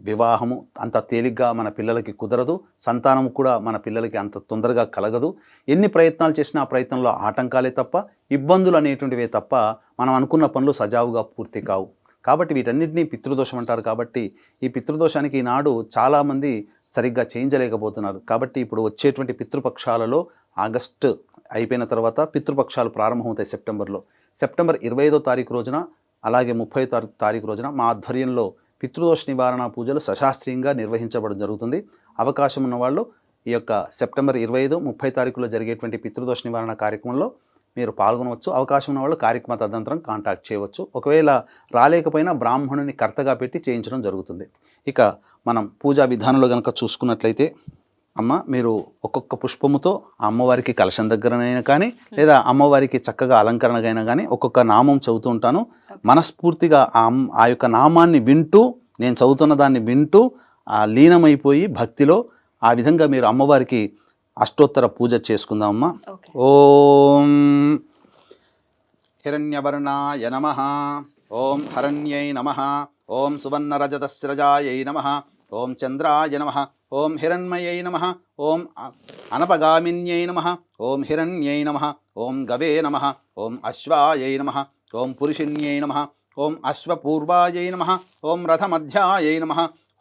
వివాహము అంత తేలిగ్గా మన పిల్లలకి కుదరదు, సంతానము కూడా మన పిల్లలకి అంత తొందరగా కలగదు. ఎన్ని ప్రయత్నాలు చేసినా ఆ ప్రయత్నంలో ఆటంకాలే తప్ప ఇబ్బందులు అనేటువంటివే తప్ప మనం అనుకున్న పనులు సజావుగా పూర్తి కావు. కాబట్టి వీటన్నిటినీ పితృదోషం అంటారు. కాబట్టి ఈ పితృదోషానికి ఈనాడు చాలామంది సరిగ్గా చేయించలేకపోతున్నారు. కాబట్టి ఇప్పుడు వచ్చేటువంటి పితృపక్షాలలో ఆగస్టు అయిపోయిన తర్వాత పితృపక్షాలు ప్రారంభమవుతాయి సెప్టెంబర్ 25వ తారీఖు రోజున, అలాగే 30వ తారీఖు రోజున మా ఆధ్వర్యంలో పితృదోష నివారణ పూజలు సశాస్త్రీయంగా నిర్వహించబడడం జరుగుతుంది. అవకాశం ఉన్నవాళ్ళు ఈ యొక్క సెప్టెంబర్ 25, 30 తారీఖులో జరిగేటువంటి పితృదోష నివారణ కార్యక్రమంలో మీరు పాల్గొనవచ్చు. అవకాశం ఉన్న వాళ్ళు కార్యక్రమ తదనంతరం కాంటాక్ట్ చేయవచ్చు. ఒకవేళ రాలేకపోయినా బ్రాహ్మణుని కర్తగా పెట్టి చేయించడం జరుగుతుంది. ఇక మనం పూజా విధానంలో కనుక చూసుకున్నట్లయితే, అమ్మ మీరు ఒక్కొక్క పుష్పముతో ఆ అమ్మవారికి కలశం దగ్గరనైనా కానీ లేదా అమ్మవారికి చక్కగా అలంకరణగైనా కానీ ఒక్కొక్క నామం చదువుతూ ఉంటాను. మనస్ఫూర్తిగా ఆ యొక్క నామాన్ని వింటూ, నేను చదువుతున్న దాన్ని వింటూ ఆ లీనమైపోయి భక్తిలో ఆ విధంగా మీరు అమ్మవారికి అష్టోత్తర పూజ చేసుకుందామమ్మా. ఓం హిరణ్యవర్ణాయ నమః. ఓం హరణ్యై నమః. ఓం సువర్ణరజతస్రజాయై నమః. ఓం చంద్రాయ నమః. ఓం హిరణ్మయై నమః. ఓం అనపగామిన్యై నమః. ఓం హిరణ్యై నమః. ఓం గవే నమః. ఓం అశ్వాయై నమః. ఓం పురుషిణ్యై నమః. ఓం అశ్వపూర్వాయై నమః. ఓం రథమధ్యాయై నమః.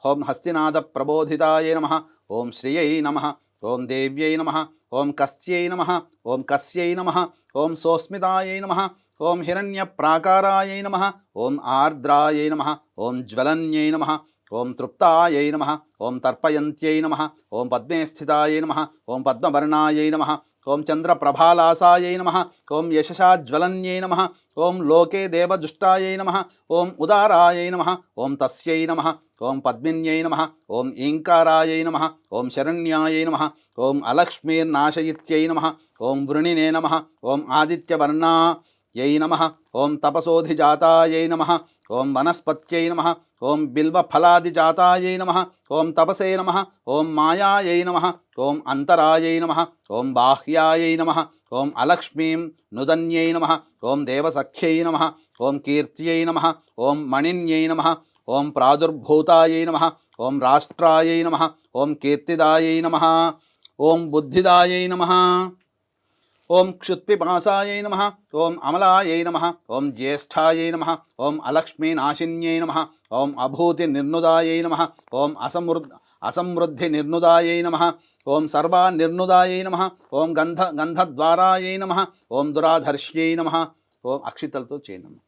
ఓం హస్తినాద ప్రబోధితాయై నమః. ఓం శ్రియై నమః. ఓం దేవ్యై నమః. ఓం కస్యై నమః. ఓం కస్యై నమః. ఓం సోస్మితాయై నమః. ఓం హిరణ్యప్రాకారాయై నమః. ఓం ఆర్ద్రాయై నమః. ఓం జ్వలన్యై నమః. ఓం తృప్తాయై నమః. ఓం తర్పయంత్యై నమః. ఓం పద్మే స్థితాయై నమః. ఓం పద్మవర్ణాయై నమః. ఓం చంద్రప్రభాలాసాయై నమః. ఓం యశసాజ్వలన్యై నమః. ఓం లోకే దేవజుష్టాయై నమః. ఓం ఉదారాయై నమః. ఓం తస్యై నమః. ఓం పద్మిన్యై నమః. ఓం ఈంకారాయై నమః. ఓం శరణ్యాయై నమః. ఓం అలక్ష్మీర్నాశయిత్యై నమః. ఓం వృణినే నమః. ఓం ఆదిత్యవర్ణాయై యై నమః ఓం తపసోధిజాతాయై నమః ఓం వనస్పత్యై నమః ఓం బిల్వఫలాదిజాతాయై నమః ఓం తపసే నమః ఓం మాయాయై నమః ఓం అంతరాయై నమః ఓం బాహ్యాయై నమః ఓం అలక్ష్మీం నుదన్యై నమః ఓం దేవసఖ్యై నమః ఓం కీర్త్యై నమః ఓం మణిన్యై నమః ఓం ప్రాదుర్భూతాయై నమః ఓం రాష్ట్రాయై నమః ఓం కీర్తిదాయై నమః ఓం బుద్ధిదాయై నమః ఓం క్షుత్పిపాసాయై నమః ఓం అమలాయై నమః ఓం జ్యేష్ఠాయై నమః ఓం అలక్ష్మీనాశిన్యై నమః ఓం అభూతి నిర్నుదాయై నమః ఓం అసమృద్ధి నిర్నుదాయై నమః ఓం సర్వానిర్నుదాయై నమః ఓం గంధద్వారాయై నమః ఓం దురాధర్ష్యై నమః ఓం అక్షితలతో చేయండి.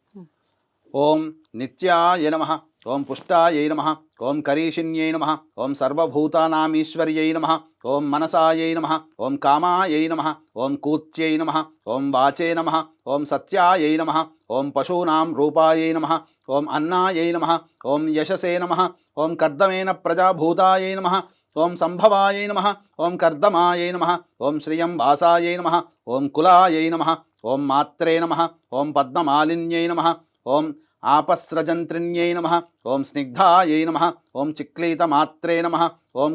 ఓం నిత్యాయ నమః ఓం పుష్టాయై నమః ఓం కరీషిణ్యై నమః ఓం సర్వభూతానామీశ్వర్యై నమః ఓం మనసాయై నమః ఓం కామాయై నమః ఓం కూత్యై నమః ఓం వాచే నమః ఓం సత్యాయై నమః ఓం పశూనాం రూపాయై నమః ఓం అన్నాయై నమః ఓం యశసే నమః ఓం కర్దమేన ప్రజాభూతాయై నమః ఓం సంభవాయై నమః ఓం కర్దమాయై నమః ఓం శ్రియం వాసాయై నమః ఓం కులాయై నమః ఓం మాత్రే నమః ఓం పద్మమాలిన్యై నమః ఓం ఆపస్రజంత్రిణ్యై నమః ఓం స్నిగ్ధాయై నమః ఓం చిక్లీతమాత్రే నమః ఓం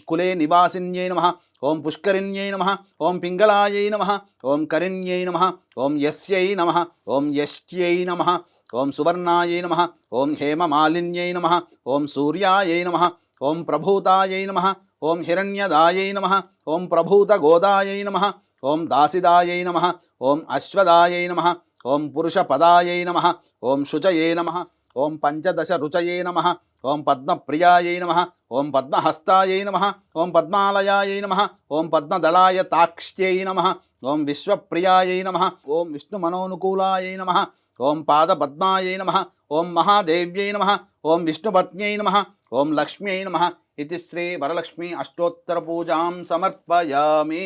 కులే నివాసిన్యై నమః ఓం పుష్కరిణ్యై నమః ఓం పింగళాయై నమః ఓం కరిణ్యై నమః ఓం యస్యై నమః ఓం యష్ట్యై నమః ఓం సువర్ణాయై నమః ఓం హేమమాలిన్యై నమః ఓం సూర్యాయై నమః ఓం ప్రభూతాయై నమః ఓం హిరణ్యదాయై నమః ఓం ప్రభూతగోదాయై నమః ఓం దాసిదాయై నమః ఓం అశ్వదాయై నమః ఓం పురుషపదాయై నమః ఓం శుచయే నమః ఓం పంచదశ రుచయే నమః ఓం పద్మప్రియాయై నమః ఓం పద్మహస్తాయై నమః ఓం పద్మాలయాయై నమః ఓం పద్మదళాయ తాక్ష్యై నమః ఓం విశ్వప్రియాయై నమః ఓం విష్ణుమనోనుకూలాయై నమః ఓం పాదపద్మాయై నమః ఓం మహాదేవ్యై నమః ఓం విష్ణుపత్న్యై నమః ఓం లక్ష్మ్యై నమః ఇది శ్రీ వరలక్ష్మీ అష్టోత్తర పూజాం సమర్పయామి.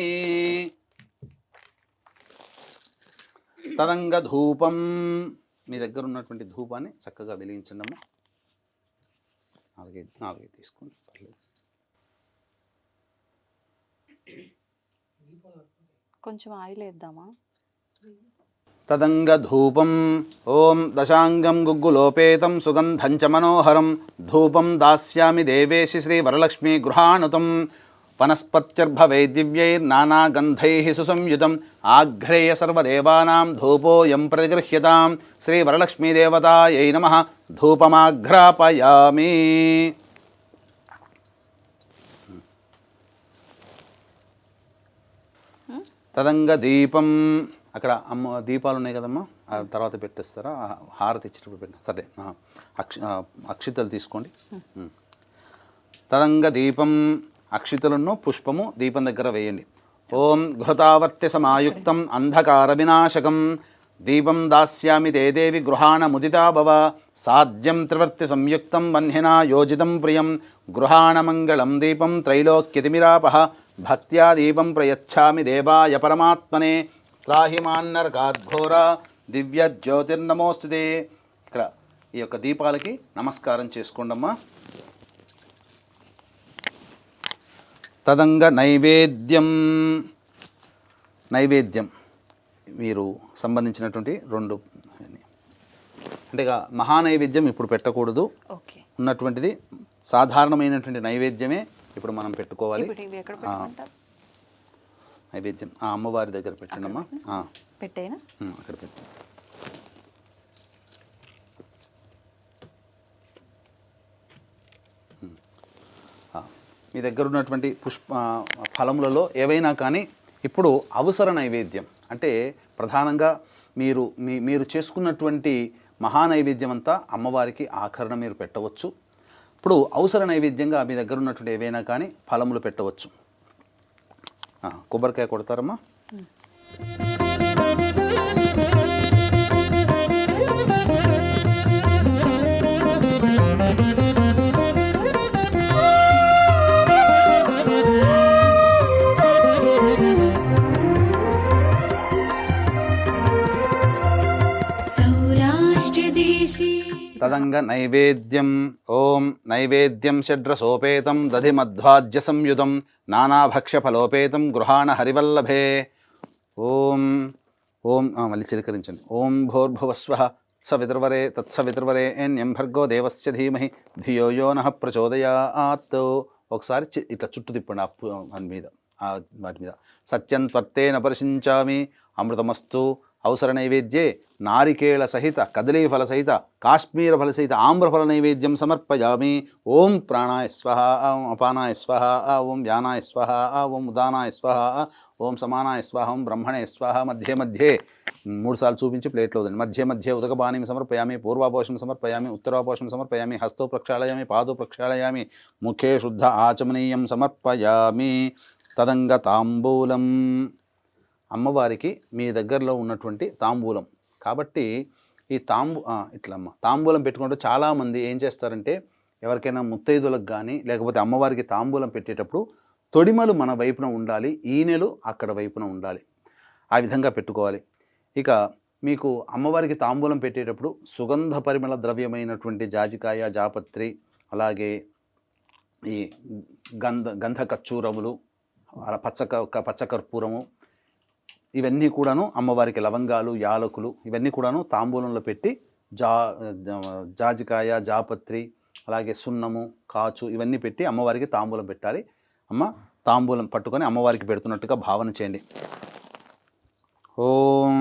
తదంగ ధూపం, మీ దగ్గర ఉన్నటువంటి ధూపాన్ని చక్కగా వెలిగించండి అమ్మ. నాలుగైదు తీసుకోండి, పర్లేదు. కొంచెం ఆయిల్ వేద్దామా? తదంగ ధూపం ఓం దశాంగం గుగ్గులోపేతం సుగంధం చ మనోహరం ధూపం దాస్యామి దేవేశి శ్రీ వరలక్ష్మీ గృహాణుతం వనస్పత్యర్భవై దివ్యైర్నానాగంధైః సుసంయుతం ఆఘ్రేయ సర్వదేవానాం ధూపోయం ప్రతిగృహ్యతాం శ్రీ వరలక్ష్మీదేవతాయై నమః ధూపమాఘ్రాపయామి. తదంగ దీపం, అక్కడ అమ్మ దీపాలు ఉన్నాయి కదమ్మా, తర్వాత పెట్టేస్తారా? హారతి ఇచ్చేటప్పుడు పెట్టిన సరే. అక్షితలు తీసుకోండి. తదంగ దీపం, అక్షితలను పుష్పము దీపం దగ్గర వేయండి. ఓం ఘృతావర్త్య సమాయుక్తం అంధకార వినాశకం దీపం దాస్యామి తే దేవి గృహాణ ముదితా భవ సాధ్యం త్రివర్తి సంయుక్తం వన్హినా యోజితం ప్రియం గృహాణమంగళం దీపం త్రైలోక్యతిమిరాపః భక్త్యా దీపం ప్రయచ్ఛామి దేవాయ పరమాత్మనే త్రాహిమాన్నరకాద్ఘోర దివ్య జ్యోతిర్నమోస్తుతే. ఇక్కడ ఈ యొక్క దీపాలకి నమస్కారం చేసుకోండమ్మా. తదంగ నైవేద్యం, నైవేద్యం మీరు సంబంధించినటువంటి రెండు అంటే ఇక మహానైవేద్యం ఇప్పుడు పెట్టకూడదు. ఉన్నటువంటిది సాధారణమైనటువంటి నైవేద్యమే ఇప్పుడు మనం పెట్టుకోవాలి. నైవేద్యం అమ్మవారి దగ్గర పెట్టండమ్మా. పెట్టేనా? అక్కడ పెట్టు. మీ దగ్గర ఉన్నటువంటి ఫలములలో ఏవైనా కానీ ఇప్పుడు అవసర నైవేద్యం అంటే ప్రధానంగా మీరు చేసుకున్నటువంటి మహానైవేద్యం అంతా అమ్మవారికి ఆఖరణ మీరు పెట్టవచ్చు. ఇప్పుడు అవసర నైవేద్యంగా మీ దగ్గర ఉన్నటువంటి ఏవైనా కానీ ఫలములు పెట్టవచ్చు. కొబ్బరికాయ కొడతారమ్మా. తదంగ నైవేద్యం ఓం నైవేద్యం షడ్రసోపేతం దధిమధ్వాజ్య సంయుతం నానాభక్ష్యఫలోపేతం గృహాణ హరివల్లభే. ఓం మళ్ళీ చిలకరించండి. ఓం భూర్భువస్వః సవితుర్వరే తత్సవితుర్వరే ఏన్యం భర్గో దేవస్య ధీమహి ధియో యో నః ప్రచోదయాత్. ఒకసారి ఇట్లా చుట్టూ తిప్పండి దాని మీద, వాటి మీద. సత్యం త్వర్తేన పరిశించామి అమృతమస్తు అవసర నైవేద్యే నారికేళ సహిత కదలీఫల సహిత కాశ్మీర ఫల సహిత ఆమ్రఫల నైవేద్యం సమర్పయామి. ఓం ప్రాణాయ స్వహ, ఓం అపానాయ స్వహ, ఓం వ్యానాయ స్వహ, ఓం ఉదానాయ స్వహ, ఓం సమానాయ స్వహ, ఓం బ్రహ్మణే స్వహ. మధ్య మధ్యే 3 సార్లు చూపించి ప్లేట్లో వదండి. మధ్య మధ్య ఉదకపానీం సమర్పయామి, పూర్వాపోషం సమర్పయామి, ఉత్తరాపోషం సమర్పయామి, హస్తో ప్రక్షాళయామి, పాదో ప్రక్షాళయామి, ముఖే శుద్ధ ఆచమనీయం సమర్పయామి. తదంగ తాంబూలం. అమ్మవారికి మీ దగ్గరలో ఉన్నటువంటి తాంబూలం కాబట్టి ఈ తాంబూలం పెట్టుకుంటూ చాలామంది ఏం చేస్తారంటే ఎవరికైనా ముత్తైదులకు కానీ లేకపోతే అమ్మవారికి తాంబూలం పెట్టేటప్పుడు తొడిమలు మన వైపున ఉండాలి, ఈనెలు అక్కడ వైపున ఉండాలి, ఆ విధంగా పెట్టుకోవాలి. ఇక మీకు అమ్మవారికి తాంబూలం పెట్టేటప్పుడు సుగంధ పరిమళ ద్రవ్యమైనటువంటి జాజికాయ, జాపత్రి, అలాగే ఈ గంధ కచ్చూరములు, పచ్చకర్పూరము, ఇవన్నీ కూడాను అమ్మవారికి లవంగాలు, యాలకులు ఇవన్నీ కూడాను తాంబూలంలో పెట్టి జాజికాయ, జాపత్రి, అలాగే సున్నము, కాచు ఇవన్నీ పెట్టి అమ్మవారికి తాంబూలం పెట్టాలి. అమ్మ తాంబూలం పట్టుకొని అమ్మవారికి పెడుతున్నట్టుగా భావన చేయండి. ఓం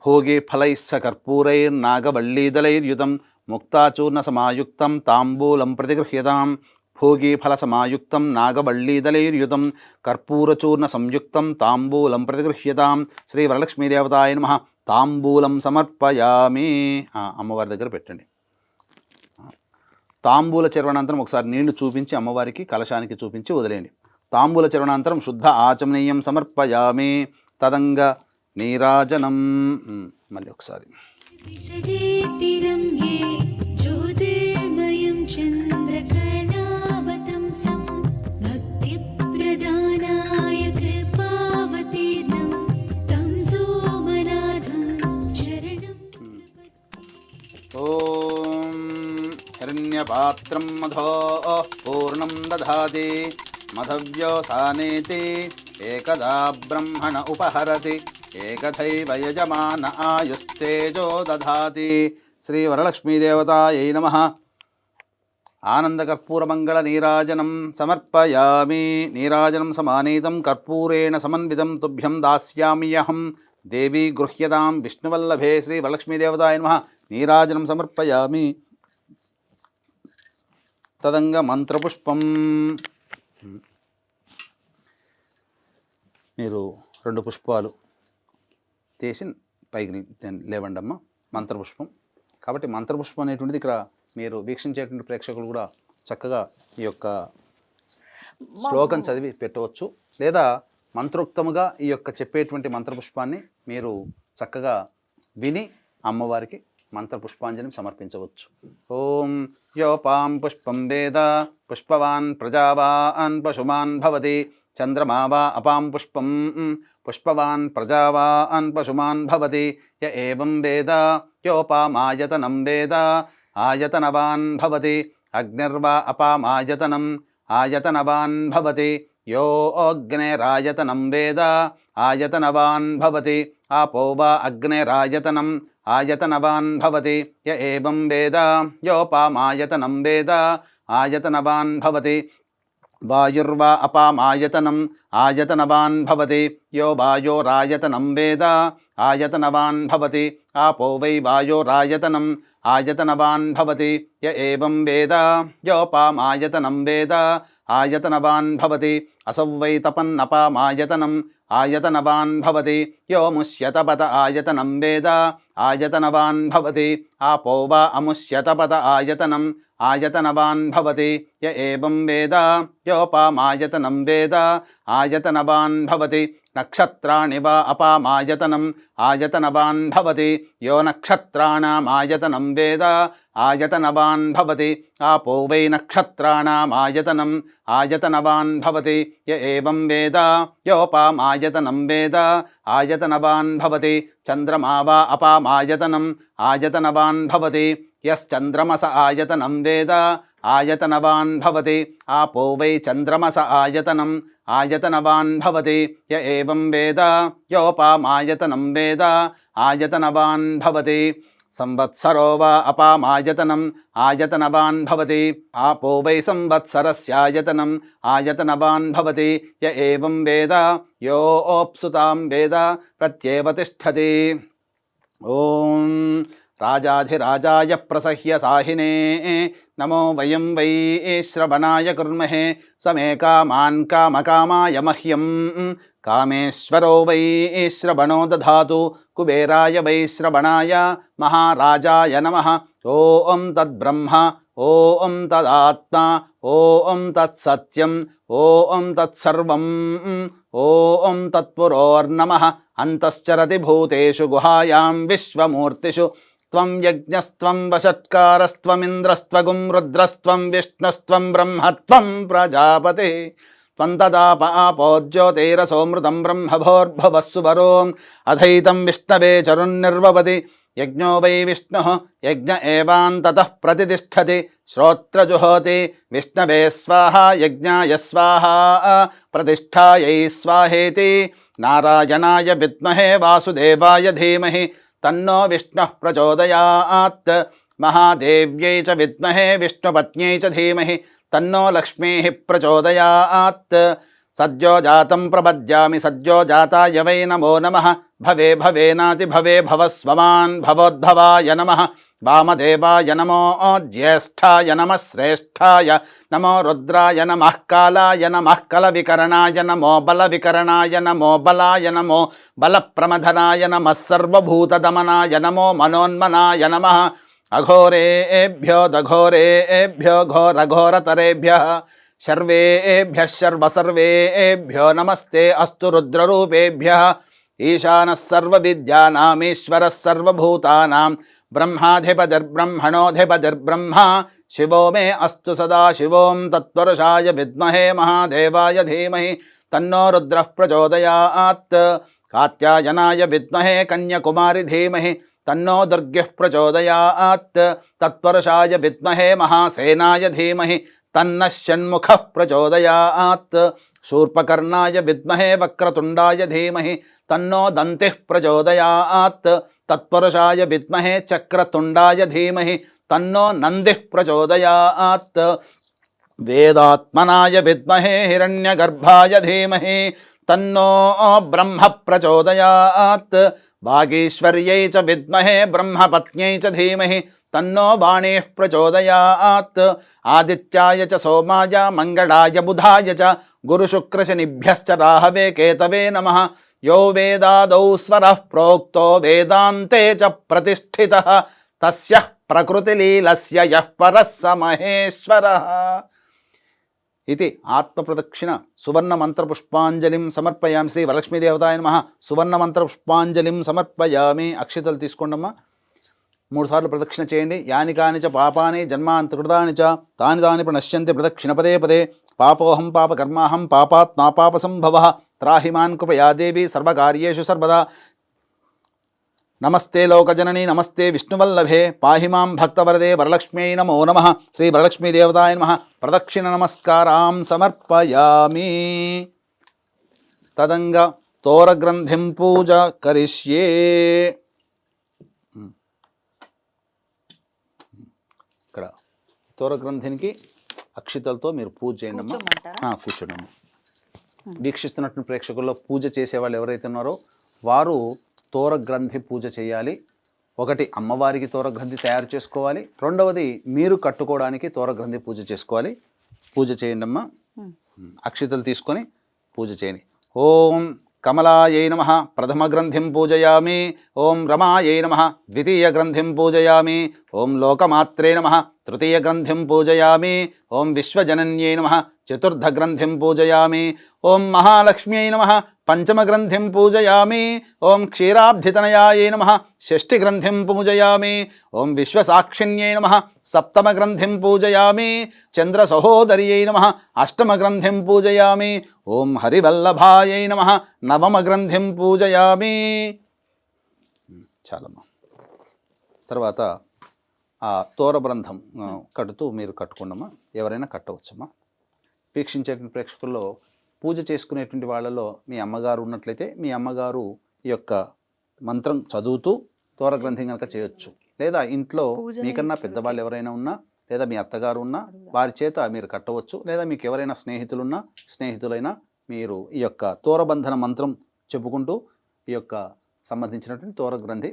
భోగే ఫలైస్స కర్పూరైర్నాగవల్లీదలైర్యుతం ముక్తాచూర్ణ సమాయుక్తం తాంబూలం ప్రతిగృహ్యతాం. భోగీఫల సమాయుక్తం నాగవల్లీదలైర్యుతం కర్పూరచూర్ణ సంయుక్తం తాంబూలం ప్రతిగృహ్యతాం. శ్రీ వరలక్ష్మీదేవతాయ నమః. తాంబూలం సమర్పయామి. అమ్మవారి దగ్గర పెట్టండి. తాంబూల చర్వణాంతరం ఒకసారి నీళ్లు చూపించి అమ్మవారికి కలశానికి చూపించి వదిలేయండి. తాంబూల చర్వణాంతరం శుద్ధ ఆచమనీయం సమర్పయామి. తదంగ నీరాజనం. మళ్ళీ ఒకసారి ఓం హిరణ్యపాత్రం మధో పూర్ణం దధాతి మధవ్యోసానేతి ఏకదా బ్రహ్మణ ఉపహరతి ఏకథైవ యజమాన ఆయుస్తేజో దధాతి. శ్రీ వరలక్ష్మీదేవతాయై నమః. ఆనందకర్పూరమంగళ నీరాజనం సమర్పయామి. నీరాజనం సమానీతం కర్పూరేణ సమన్వితం తుభ్యం దాస్యామ్యహం. దేవీ గృహ్యతాం విష్ణువల్లభే. శ్రీ వరలక్ష్మీదేవతాయ నమః. నీరాజనం సమర్పయామి. తదంగ మంత్రపుష్పం. మీరు 2 పుష్పాలు తీసి పైకి లేవండమ్మ. మంత్రపుష్పం కాబట్టి మంత్రపుష్పం అనేటువంటిది ఇక్కడ మీరు వీక్షించేటువంటి ప్రేక్షకులు కూడా చక్కగా ఈ యొక్క శ్లోకం చదివి పెట్టవచ్చు, లేదా మంత్రోక్తముగా ఈ యొక్క చెప్పేటువంటి మంత్రపుష్పాన్ని మీరు చక్కగా విని అమ్మవారికి మంత్రపుష్పాంజలిని సమర్పించవచ్చు. ఓం యోపాం పుష్పం వేద పుష్పవాన్ ప్రజావాన్ పశుమాన్ భవతి. చంద్రమా వా అపాం పుష్పం పుష్పవాన్ ప్రజావాన్ పశుమాన్ భవతి. య ఏవం వేద యోపామాయతనం వేద ఆయతనవాన్ భవతి. అగ్నిర్వా అపామాయతనం ఆయతనవాన్ భవతి. యో అగ్నేరాయతనం వేద ఆయతనవాన్ భవతి. ఆపో వా అగ్నేరాయతనం ఆయతనవాన్ భవతి. య ఏవం వేద యోపామాయతనం వేద ఆయతనవాన్ భవతి. వాయుర్వా అపామాయతనం ఆయతనవాన్ భవతి. యో వాయోరాయతనం వేద ఆయతనవాన్ భవతి. ఆపో వై వాయోరాయతనం ఆయతనవాన్ భవతి. య ఏవం వేద యోపామాయతనం వేద ఆయతనవాన్ భవతి. అసౌ వై తపన్నపామాయతనం ఆయతనవాన్ భవతి. యో ముష్యతపత ఆయతనం వేద ఆయతనవాన్ భవతి. ఆపో వా అముష్యతపత ఆయతనం ఆయతనవాన్ భవతి. య ఏవం వేద యోపామాయతనం వేద ఆయతనవాన్ భవతి. నక్షత్రాణి వా అపామాయతనం ఆయతనవాన్ భవతి. యో నక్షత్రాణామాయతనం వేద ఆయతనవాన్ భవతి. ఆపో వై నక్షత్రాణామాయతనం ఆయతనవాన్ భవతి. య ఏవం వేద యోపామాయతనం వేద ఆయతనవాన్ భవతి. చంద్రమా వా అపామాయతనం ఆయతనవాన్ భవతి. యశ్చంద్రమస ఆయతనం వేద ఆయతనవాన్ భవతి. ఆపో వై చంద్రమస ఆయతనం ఆయతనవాన్ భవతి య ఏవం వేద యోపామాయతనం వేద ఆయతనవాన్ భవతి సంవత్సరో వా అపామాయతనం ఆయతనవాన్ భవతి ఆపో వై సంవత్సరస్యాయతనం ఆయతనవాన్ భవతి య ఏవం వేద యోప్సుతాం వేద ప్రత్యేవ తిష్టతి. ఓం రాజాధిరాజాయ ప్రసహ్య సాహినే నమో వయం వై శ్రవణాయ కుర్మహే సమే కామాన్ కామకామాయ మహ్యం కామేశ్వరో వై శ్రవణో దధాతు కుబేరాయ వై శ్రవణాయ మహారాజాయ నమః. ఓం తద్బ్రహ్మ ఓం తదాత్మా ఓం తత్సత్యం ఓం తత్సర్వం ఓం తత్పురోర్నమః. అంతశ్చరతి భూతేషు గుహాయాం విశ్వమూర్తిషు త్వం యజ్ఞస్త్వం వషట్కారస్త్వమింద్రస్త్వగుం రుద్రస్త్వం విష్ణుస్త్వం బ్రహ్మత్వం ప్రజాపతి త్వం తదాపోజ్యోతిరసోమృతం బ్రహ్మభోర్భవస్సు వరో అధైతం విష్ణవే చరున్నిర్వపతి యజ్ఞో వై విష్ణుః యజ్ఞ ఏవాంతతః ప్రతితిష్ఠతి శ్రోత్రజుహోతి విష్ణవే స్వాహా యజ్ఞాయ స్వాహా ప్రతిష్ఠాయై స్వాహేతి. నారాయణాయ విద్మహే వాసుదేవాయ ధీమహి తన్నో విష్ణుః ప్రచోదయాత్. మహాదేవ్యై చ విద్మహే విష్ణుపత్న్యై చ ధీమహి తన్నో లక్ష్మీః ప్రచోదయాత్. సద్యో జాతం ప్రపద్యామి సద్యో జాతాయ వై నమో నమః. భవే భవేనాతి భవే భవస్వమాన్ భవోద్భవాయ నమః. వామదేవాయ నమో జ్యేష్ఠాయ నమః శ్రేష్ఠాయ నమో రుద్రాయ నమః కాలాయ నమః కలవికరణాయ నమో బలవికరణాయ నమో బలాయ నమో బలప్రమథనాయ నమః సర్వభూతదమనాయ నమో మనోన్మనాయ నమః. అఘోరేభ్యో దఘోరేభ్యో ఘోరఘోరతరేభ్యః సర్వేభ్యః సర్వసర్వేభ్యో నమస్తే అస్తు రుద్రరూపేభ్యః. ఈశానः సర్వవిద్యానామీశ్వరः సర్వభూతానాం బ్రహ్మాధిపతిర్బ్రహ్మణోధిపతిర్బ్రహ్మ శివో మే అస్తు సదా శివోం తత్పురుషాయ విద్మహే మహాదేవాయ ధీమహి తన్నో రుద్రః ప్రచోదయాత్. కాత్యాయనాయ విద్మహే కన్యకుమారి ధీమహి తన్నో దుర్గః ప్రచోదయాత్. తత్పురుషాయ విద్మహే మహాసేనాయ ధీమహి తన్నః షణ్ముఖః ప్రచోదయాత్. శూర్పకర్ణాయ విద్మహే వక్రతుండాయ ధీమహి తన్నో దంతిః ప్రచోదయాత్. తత్పురుషాయ విద్మహే చక్రతుండాయ ధీమహి తన్నో నందిః ప్రచోదయాత్. వేదాత్మనాయ విద్మహే హిరణ్యగర్భాయ ధీమహి తన్నో బ్రహ్మ ప్రచోదయాత్. వాగీశ్వర్యై చ విద్మహే బ్రహ్మపత్న్యై చ ధీమహి తన్నో వాణీః ప్రచోదయాత్. ఆదిత్యాయ చ సోమాయ మంగళాయ బుధాయ చ గురుశుక్రశనిభ్యశ్చ రాహవే కేతవే నమః. యో వేదాదౌ స్వరః ప్రోక్తో వేదాంతే చ ప్రతిష్ఠితః తస్యః ప్రకృతిలీలస్య యః పరः స మహేశ్వరः. ఇది ఆత్మప్రదక్షిణ సువర్ణమంత్రపుష్పాంజలిం సమర్పయామి. శ్రీ వరలక్ష్మీదేవతాయ నమః. సువర్ణమంత్రపుష్పాంజలిం సమర్పయామి. అక్షితలు తీసుకోండమ్మా. 3 సార్లు ప్రదక్షిణ చేయండి. యాని కాని చ పాపాని జన్మాంతకృతాని చ తాని తాని ప్రణశ్యంతి ప్రదక్షిణ పదే పదే. పాపోహం పాపకర్మాహం పాపాత్ నాపాప సంభవః. త్రాహిమాన్ కృపయా దేవి సర్వకార్యేషు సర్వదా. నమస్తే లోకజనని నమస్తే విష్ణువల్లభే పాహి మాం భక్తవరదే వరలక్ష్మ్యై నమో నమః. శ్రీ వరలక్ష్మీదేవతాయ నమః. ప్రదక్షిణ నమస్కారాం సమర్పయామి. తదంగా తోరగ్రంథిం పూజ కరిష్యే. ఇక్కడ తోరగ్రంథినికి అక్షితలతో మీరు పూజ చేయండి అమ్మా. కూర్చోండి అమ్మా. వీక్షిస్తున్నటువంటి ప్రేక్షకుల్లో పూజ చేసేవాళ్ళు ఎవరైతే ఉన్నారో వారు తోరగ్రంథి పూజ చేయాలి. ఒకటి అమ్మవారికి తోరగ్రంథి తయారు చేసుకోవాలి. రెండవది మీరు కట్టుకోవడానికి తోరగ్రంథి పూజ చేసుకోవాలి. పూజ చేయండి అమ్మా. అక్షితలు తీసుకొని పూజ చేయండి. ఓం కమలాయై నమః ప్రథమ గ్రంథిం పూజయామి. ఓం రమాయై నమః ద్వితీయ గ్రంథిం పూజయామి. ఓం లోకమాత్రే నమః తృతీయ గ్రంథిం పూజయామి. ఓం విశ్వజనన్యై నమః చతుర్థ గ్రంథిం పూజయామి. ఓం మహాలక్ష్మ్యై నమః పంచమ గ్రంథిం పూజయామి. ఓం క్షీరాబ్ధితనయాయై నమః షష్ఠి గ్రంథిం పూజయామి. ఓం విశ్వసాక్షిణ్యై నమః సప్తమ గ్రంథిం పూజయామి. చంద్ర సహోదర్యై నమః అష్టమ గ్రంథిం పూజయామి. ఓం హరివల్లభాయై నమః నవమ గ్రంథిం పూజయామి. చాలమ్మా. తర్వాత ఆ తోరబ్రంథం కడుతూ మీరు కట్టుకోండమ్మా. ఎవరైనా కట్టవచ్చమ్మా. వీక్షించే ప్రేక్షకుల్లో పూజ చేసుకునేటువంటి వాళ్ళలో మీ అమ్మగారు ఉన్నట్లయితే మీ అమ్మగారు ఈ యొక్క మంత్రం చదువుతూ తోరగ్రంథి కనుక చేయొచ్చు. లేదా ఇంట్లో మీకన్నా పెద్దవాళ్ళు ఎవరైనా ఉన్నా, లేదా మీ అత్తగారు ఉన్నా వారి చేత మీరు కట్టవచ్చు. లేదా మీకు ఎవరైనా స్నేహితులైనా మీరు ఈ యొక్క తోరబంధన మంత్రం చెప్పుకుంటూ ఈ యొక్క సంబంధించినటువంటి తోరగ్రంథి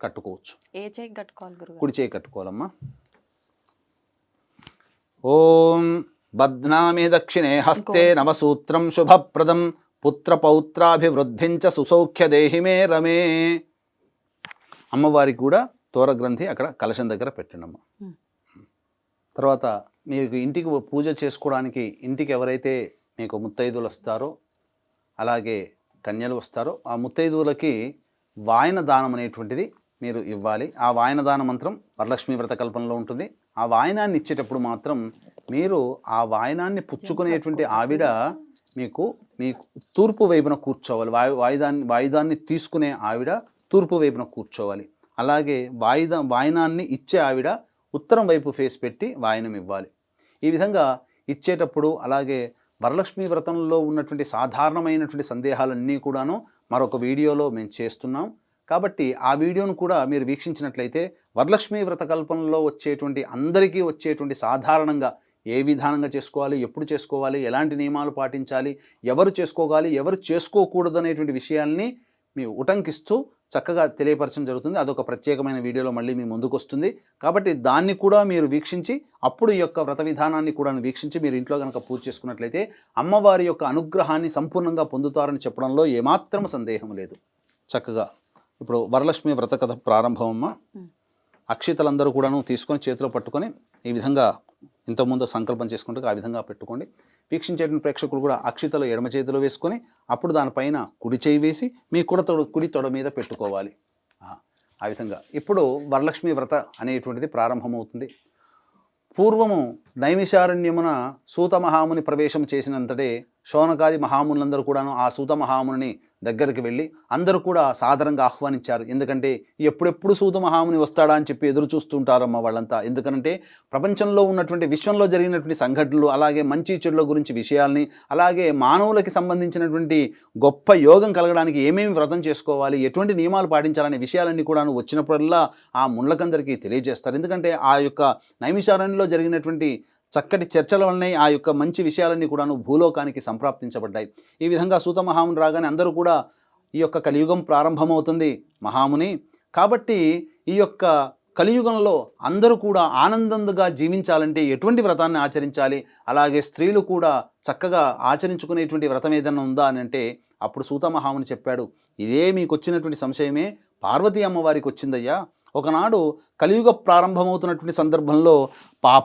కట్టుకోవచ్చు. ఏ చేయి కట్టుకోవాలి గురుగారు? కుడి చేయి కట్టుకోవాలమ్మా. ఓం బధ్నామి దక్షిణే హస్తే నవసూత్రం శుభప్రదం పుత్రపౌత్రాభివృద్ధించ సుసౌఖ్య దేహి మే రమే. అమ్మవారికి కూడా తోరగ్రంథి అక్కడ కలశం దగ్గర పెట్టండమ్మా. తర్వాత మీకు ఇంటికి పూజ చేసుకోవడానికి ఇంటికి ఎవరైతే మీకు ముత్తైదువులు వస్తారో అలాగే కన్యలు వస్తారో ఆ ముత్తైదువులకి వాయన దానం అనేటువంటిది మీరు ఇవ్వాలి. ఆ వాయన దాన మంత్రం వరలక్ష్మీ వ్రత కల్పనలో ఉంటుంది. ఆ వాయనాన్ని ఇచ్చేటప్పుడు మాత్రం మీరు ఆ వాయనాన్ని పుచ్చుకునేటువంటి ఆవిడ మీకు తూర్పు వైపున కూర్చోవాలి. వాయుదాన్ని తీసుకునే ఆవిడ తూర్పు వైపున కూర్చోవాలి. అలాగే వాయనాన్ని ఇచ్చే ఆవిడ ఉత్తరం వైపు ఫేస్ పెట్టి వాయనం ఇవ్వాలి. ఈ విధంగా ఇచ్చేటప్పుడు అలాగే వరలక్ష్మీ వ్రతంలో ఉన్నటువంటి సాధారణమైనటువంటి సందేహాలన్నీ కూడాను మరొక వీడియోలో మేము చేస్తున్నాం. కాబట్టి ఆ వీడియోను కూడా మీరు వీక్షించినట్లయితే వరలక్ష్మీ వ్రత కల్పనలో వచ్చేటువంటి అందరికీ వచ్చేటువంటి సాధారణంగా ఏ విధానంగా చేసుకోవాలి, ఎప్పుడు చేసుకోవాలి, ఎలాంటి నియమాలు పాటించాలి, ఎవరు చేసుకోవాలి, ఎవరు చేసుకోకూడదు అనేటువంటి విషయాల్ని మీ ఉటంకిస్తూ చక్కగా తెలియపరచడం జరుగుతుంది. అదొక ప్రత్యేకమైన వీడియోలో మళ్ళీ మీ ముందుకు వస్తుంది. కాబట్టి దాన్ని కూడా మీరు వీక్షించి అప్పుడు ఈ యొక్క వ్రత విధానాన్ని కూడా వీక్షించి మీరు ఇంట్లో కనుక పూజ చేసుకున్నట్లయితే అమ్మవారి యొక్క అనుగ్రహాన్ని సంపూర్ణంగా పొందుతారని చెప్పడంలో ఏమాత్రం సందేహం లేదు. చక్కగా ఇప్పుడు వరలక్ష్మి వ్రత కథ ప్రారంభమమ్మ. అక్షితలందరూ కూడాను తీసుకొని చేతిలో పట్టుకొని ఈ విధంగా ఇంతకుముందు సంకల్పం చేసుకుంటూ ఆ విధంగా పెట్టుకోండి. వీక్షించేటువంటి ప్రేక్షకులు కూడా అక్షితలు ఎడమ చేతిలో వేసుకొని అప్పుడు దానిపైన కుడి చేయి వేసి మీ కుడి తొడ మీద పెట్టుకోవాలి. ఆ విధంగా ఇప్పుడు వరలక్ష్మి వ్రత అనేటువంటిది ప్రారంభమవుతుంది. పూర్వము నైమిషారణ్యమున సూత మహాముని ప్రవేశం చేసినంతటే శౌనకాది మహామునులందరూ కూడాను ఆ సూత మహాముని దగ్గరికి వెళ్ళి అందరూ కూడా సాదరంగా ఆహ్వానించారు. ఎందుకంటే ఎప్పుడెప్పుడు సూత మహాముని వస్తాడా అని చెప్పి ఎదురు చూస్తుంటారమ్మ వాళ్ళంతా. ఎందుకంటే ప్రపంచంలో ఉన్నటువంటి విశ్వంలో జరిగినటువంటి సంఘటనలు అలాగే మంచి చెడుల గురించి విషయాల్ని అలాగే మానవులకి సంబంధించినటువంటి గొప్ప యోగం కలగడానికి ఏమేమి వ్రతం చేసుకోవాలి, ఎటువంటి నియమాలు పాటించాలనే విషయాలన్నీ కూడాను వచ్చినప్పుడల్లా ఆ ముళ్ళకందరికీ తెలియజేస్తారు. ఎందుకంటే ఆ యొక్క నైమిషారణ్యంలో జరిగినటువంటి చక్కటి చర్చల వల్లనే ఆ యొక్క మంచి విషయాలన్నీ కూడాను భూలోకానికి సంప్రాప్తించబడ్డాయి. ఈ విధంగా సూత మహాముని రాగానే అందరూ కూడా ఈ యొక్క కలియుగం ప్రారంభమవుతుంది మహాముని. కాబట్టి ఈ యొక్క కలియుగంలో అందరూ కూడా ఆనందంగా జీవించాలంటే ఎటువంటి వ్రతాన్ని ఆచరించాలి, అలాగే స్త్రీలు కూడా చక్కగా ఆచరించుకునేటువంటి వ్రతం ఏదైనా ఉందా అని అంటే అప్పుడు సూత మహాముని చెప్పాడు, ఇదే మీకు వచ్చినటువంటి సంశయమే పార్వతీ అమ్మవారికి వచ్చిందయ్యా. ఒకనాడు కలియుగ ప్రారంభమవుతున్నటువంటి సందర్భంలో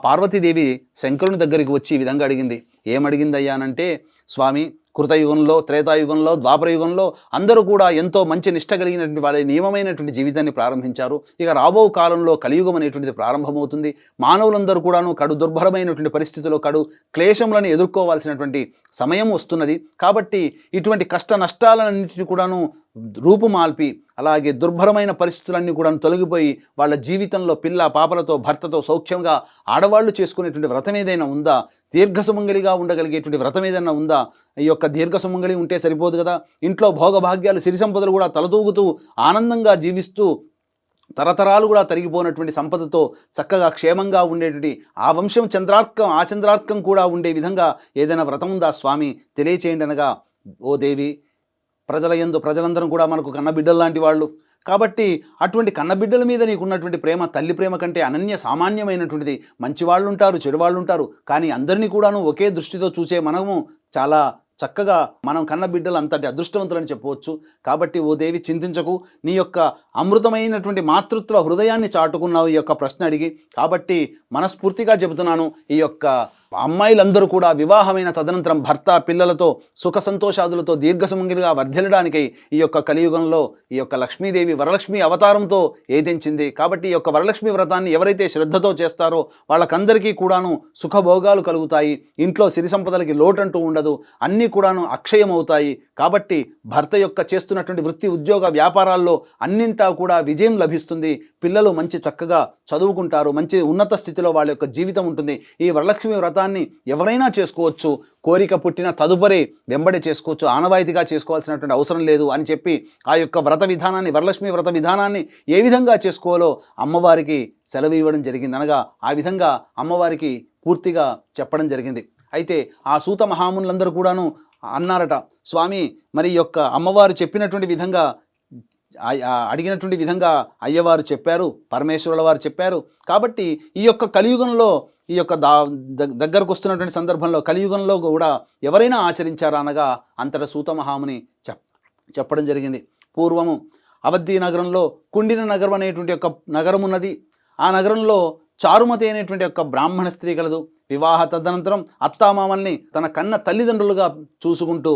పార్వతీదేవి శంకరుని దగ్గరికి వచ్చి ఈ విధంగా అడిగింది. ఏమడిగిందయ్యా అనంటే, స్వామి కృతయుగంలో త్రేతాయుగంలో ద్వాపరయుగంలో అందరూ కూడా ఎంతో మంచి నిష్ట కలిగినటువంటి వాళ్ళ నియమమైనటువంటి జీవితాన్ని ప్రారంభించారు. ఇక రాబో కాలంలో కలియుగం అనేటువంటిది ప్రారంభమవుతుంది. మానవులందరూ కూడాను కడు దుర్భరమైనటువంటి పరిస్థితుల్లో కడు క్లేశములను ఎదుర్కోవాల్సినటువంటి సమయం వస్తున్నది. కాబట్టి ఇటువంటి కష్ట నష్టాలన్నింటినీ కూడాను రూపుమాల్పి అలాగే దుర్భరమైన పరిస్థితులన్నీ కూడా తొలగిపోయి వాళ్ళ జీవితంలో పిల్ల పాపలతో భర్తతో సౌఖ్యంగా ఆడవాళ్ళు చేసుకునేటువంటి వ్రతం ఏదైనా ఉందా, దీర్ఘసుమంగళిగా ఉండగలిగేటువంటి వ్రతం ఏదైనా ఉందా? ఈ యొక్క దీర్ఘసుమంగళి ఉంటే సరిపోదు కదా, ఇంట్లో భోగభాగ్యాలు సిరి సంపదలు కూడా తలతూగుతూ ఆనందంగా జీవిస్తూ తరతరాలు కూడా తరిగిపోయినటువంటి సంపదతో చక్కగా క్షేమంగా ఉండేటువంటి ఆ వంశం చంద్రార్కం కూడా ఉండే విధంగా ఏదైనా వ్రతం ఉందా స్వామి తెలియచేయండి అనగా, ఓ దేవి ప్రజలందరం కూడా మనకు కన్నబిడ్డలు లాంటి వాళ్ళు. కాబట్టి అటువంటి కన్నబిడ్డల మీద నీకున్నటువంటి ప్రేమ తల్లి ప్రేమ కంటే అనన్య సామాన్యమైనటువంటిది. మంచి వాళ్ళు ఉంటారు, చెడు వాళ్ళు ఉంటారు, కానీ అందరినీ కూడాను ఒకే దృష్టితో చూసే మనము చాలా చక్కగా మనం కన్న బిడ్డలు అంతటి అదృష్టవంతులని చెప్పవచ్చు. కాబట్టి ఓ దేవి చింతించకు, నీ యొక్క అమృతమైనటువంటి మాతృత్వ హృదయాన్ని చాటుకున్నావు ఈ యొక్క ప్రశ్న అడిగి. కాబట్టి మనస్ఫూర్తిగా చెబుతున్నాను, ఈ యొక్క అమ్మాయిలందరూ కూడా వివాహమైన తదనంతరం భర్త పిల్లలతో సుఖ సంతోషాదులతో దీర్ఘసుమంగిలిగా వర్ధిల్లడానికై ఈ యొక్క కలియుగంలో ఈ యొక్క లక్ష్మీదేవి వరలక్ష్మి అవతారంతో ఏదించింది. కాబట్టి ఈ యొక్క వరలక్ష్మి వ్రతాన్ని ఎవరైతే శ్రద్ధతో చేస్తారో వాళ్ళకందరికీ కూడాను సుఖభోగాలు కలుగుతాయి. ఇంట్లో సిరి సంపదలకి లోటంటూ ఉండదు. అన్నీ కూడాను అక్షయమవుతాయి. కాబట్టి భర్త యొక్క చేస్తున్నటువంటి వృత్తి ఉద్యోగ వ్యాపారాల్లో అన్నింటా కూడా విజయం లభిస్తుంది. పిల్లలు మంచి చక్కగా చదువుకుంటారు, మంచి ఉన్నత స్థితిలో వాళ్ళ యొక్క జీవితం ఉంటుంది. ఈ వరలక్ష్మి వ్రతాన్ని ఎవరైనా చేసుకోవచ్చు, కోరిక పుట్టిన తదుపరి వెంబడి చేసుకోవచ్చు, ఆనవాయితీగా చేసుకోవాల్సినటువంటి అవసరం లేదు అని చెప్పి ఆ యొక్క వ్రత విధానాన్ని, వరలక్ష్మి వ్రత విధానాన్ని ఏ విధంగా చేసుకోవాలో అమ్మవారికి సెలవు ఇవ్వడం జరిగింది. అనగా ఆ విధంగా అమ్మవారికి పూర్తిగా చెప్పడం జరిగింది. అయితే ఆ సూత మహామునులందరూ కూడాను అన్నారట, స్వామి మరి యొక్క అమ్మవారు చెప్పినటువంటి విధంగా అడిగినటువంటి విధంగా అయ్యవారు చెప్పారు, పరమేశ్వరుల వారు చెప్పారు. కాబట్టి ఈ యొక్క కలియుగంలో ఈ యొక్క దగ్గరకు వస్తున్నటువంటి సందర్భంలో కలియుగంలో కూడా ఎవరైనా ఆచరించారా అనగా అంతటా సూత మహాముని చెప్పడం జరిగింది. పూర్వము అవధి నగరంలో కుండిన నగరం అనేటువంటి ఒక నగరం ఉన్నది. ఆ నగరంలో చారుమతి అనేటువంటి యొక్క బ్రాహ్మణ స్త్రీ కలదు. వివాహ తదనంతరం అత్తామామల్ని తన కన్న తల్లిదండ్రులుగా చూసుకుంటూ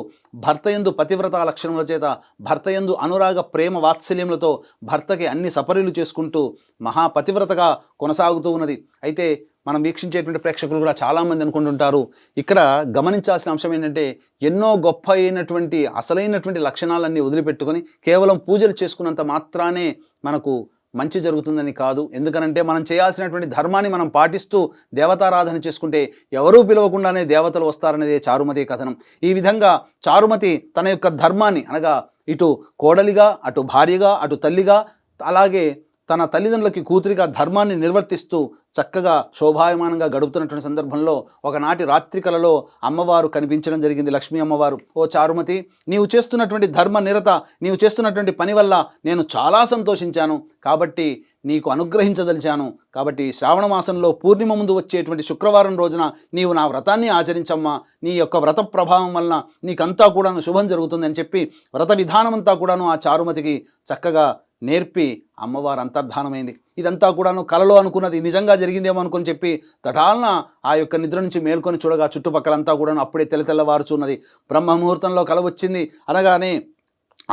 భర్తయందు పతివ్రత లక్షణముల చేత, భర్తయందు అనురాగ ప్రేమ వాత్సల్యములతో భర్తకి అన్ని సపర్యలు చేసుకుంటూ మహాపతివ్రతగా కొనసాగుతూ ఉన్నది. అయితే మనం వీక్షించేటువంటి ప్రేక్షకులు కూడా చాలామంది అనుకుంటుంటారు, ఇక్కడ గమనించాల్సిన అంశం ఏంటంటే ఎన్నో గొప్ప అయినటువంటి అసలైనటువంటి లక్షణాలన్నీ వదిలిపెట్టుకొని కేవలం పూజలు చేసుకున్నంత మాత్రానే మనకు మంచి జరుగుతుందని కాదు. ఎందుకనంటే మనం చేయాల్సినటువంటి ధర్మాన్ని మనం పాటిస్తూ దేవతారాధన చేసుకుంటే ఎవరూ పిలవకుండానే దేవతలు వస్తారనేదే చారుమతి కథనం. ఈ విధంగా చారుమతి తన యొక్క ధర్మాన్ని అనగా ఇటు కోడలిగా, అటు భార్యగా, అటు తల్లిగా, అలాగే తన తల్లిదండ్రులకి కూతురిగా ధర్మాన్ని నిర్వర్తిస్తూ చక్కగా శోభాయమానంగా గడుపుతున్నటువంటి సందర్భంలో ఒకనాటి రాత్రి కలలో అమ్మవారు కనిపించడం జరిగింది. లక్ష్మీ అమ్మవారు, ఓ చారుమతి, నీవు చేస్తున్నటువంటి ధర్మ నిరత, నీవు చేస్తున్నటువంటి పని వల్ల నేను చాలా సంతోషించాను. కాబట్టి నీకు అనుగ్రహించదలిచాను. కాబట్టి శ్రావణ మాసంలో పూర్ణిమ ముందు వచ్చేటువంటి శుక్రవారం రోజున నీవు నా వ్రతాన్ని ఆచరించమ్మా. నీ యొక్క వ్రత ప్రభావం వలన నీకంతా కూడాను శుభం జరుగుతుందని చెప్పి వ్రత విధానమంతా కూడాను ఆ చారుమతికి చక్కగా నేర్పి అమ్మవారు అంతర్ధానమైంది. ఇదంతా కూడాను కలలో అనుకున్నది నిజంగా జరిగిందేమో అనుకుని చెప్పి తటాలన ఆ యొక్క నిద్ర నుంచి మేల్కొని చూడగా చుట్టుపక్కలంతా కూడాను అప్పుడే తెల్లవారుచున్నది. బ్రహ్మ ముహూర్తంలో కల వచ్చింది అనగానే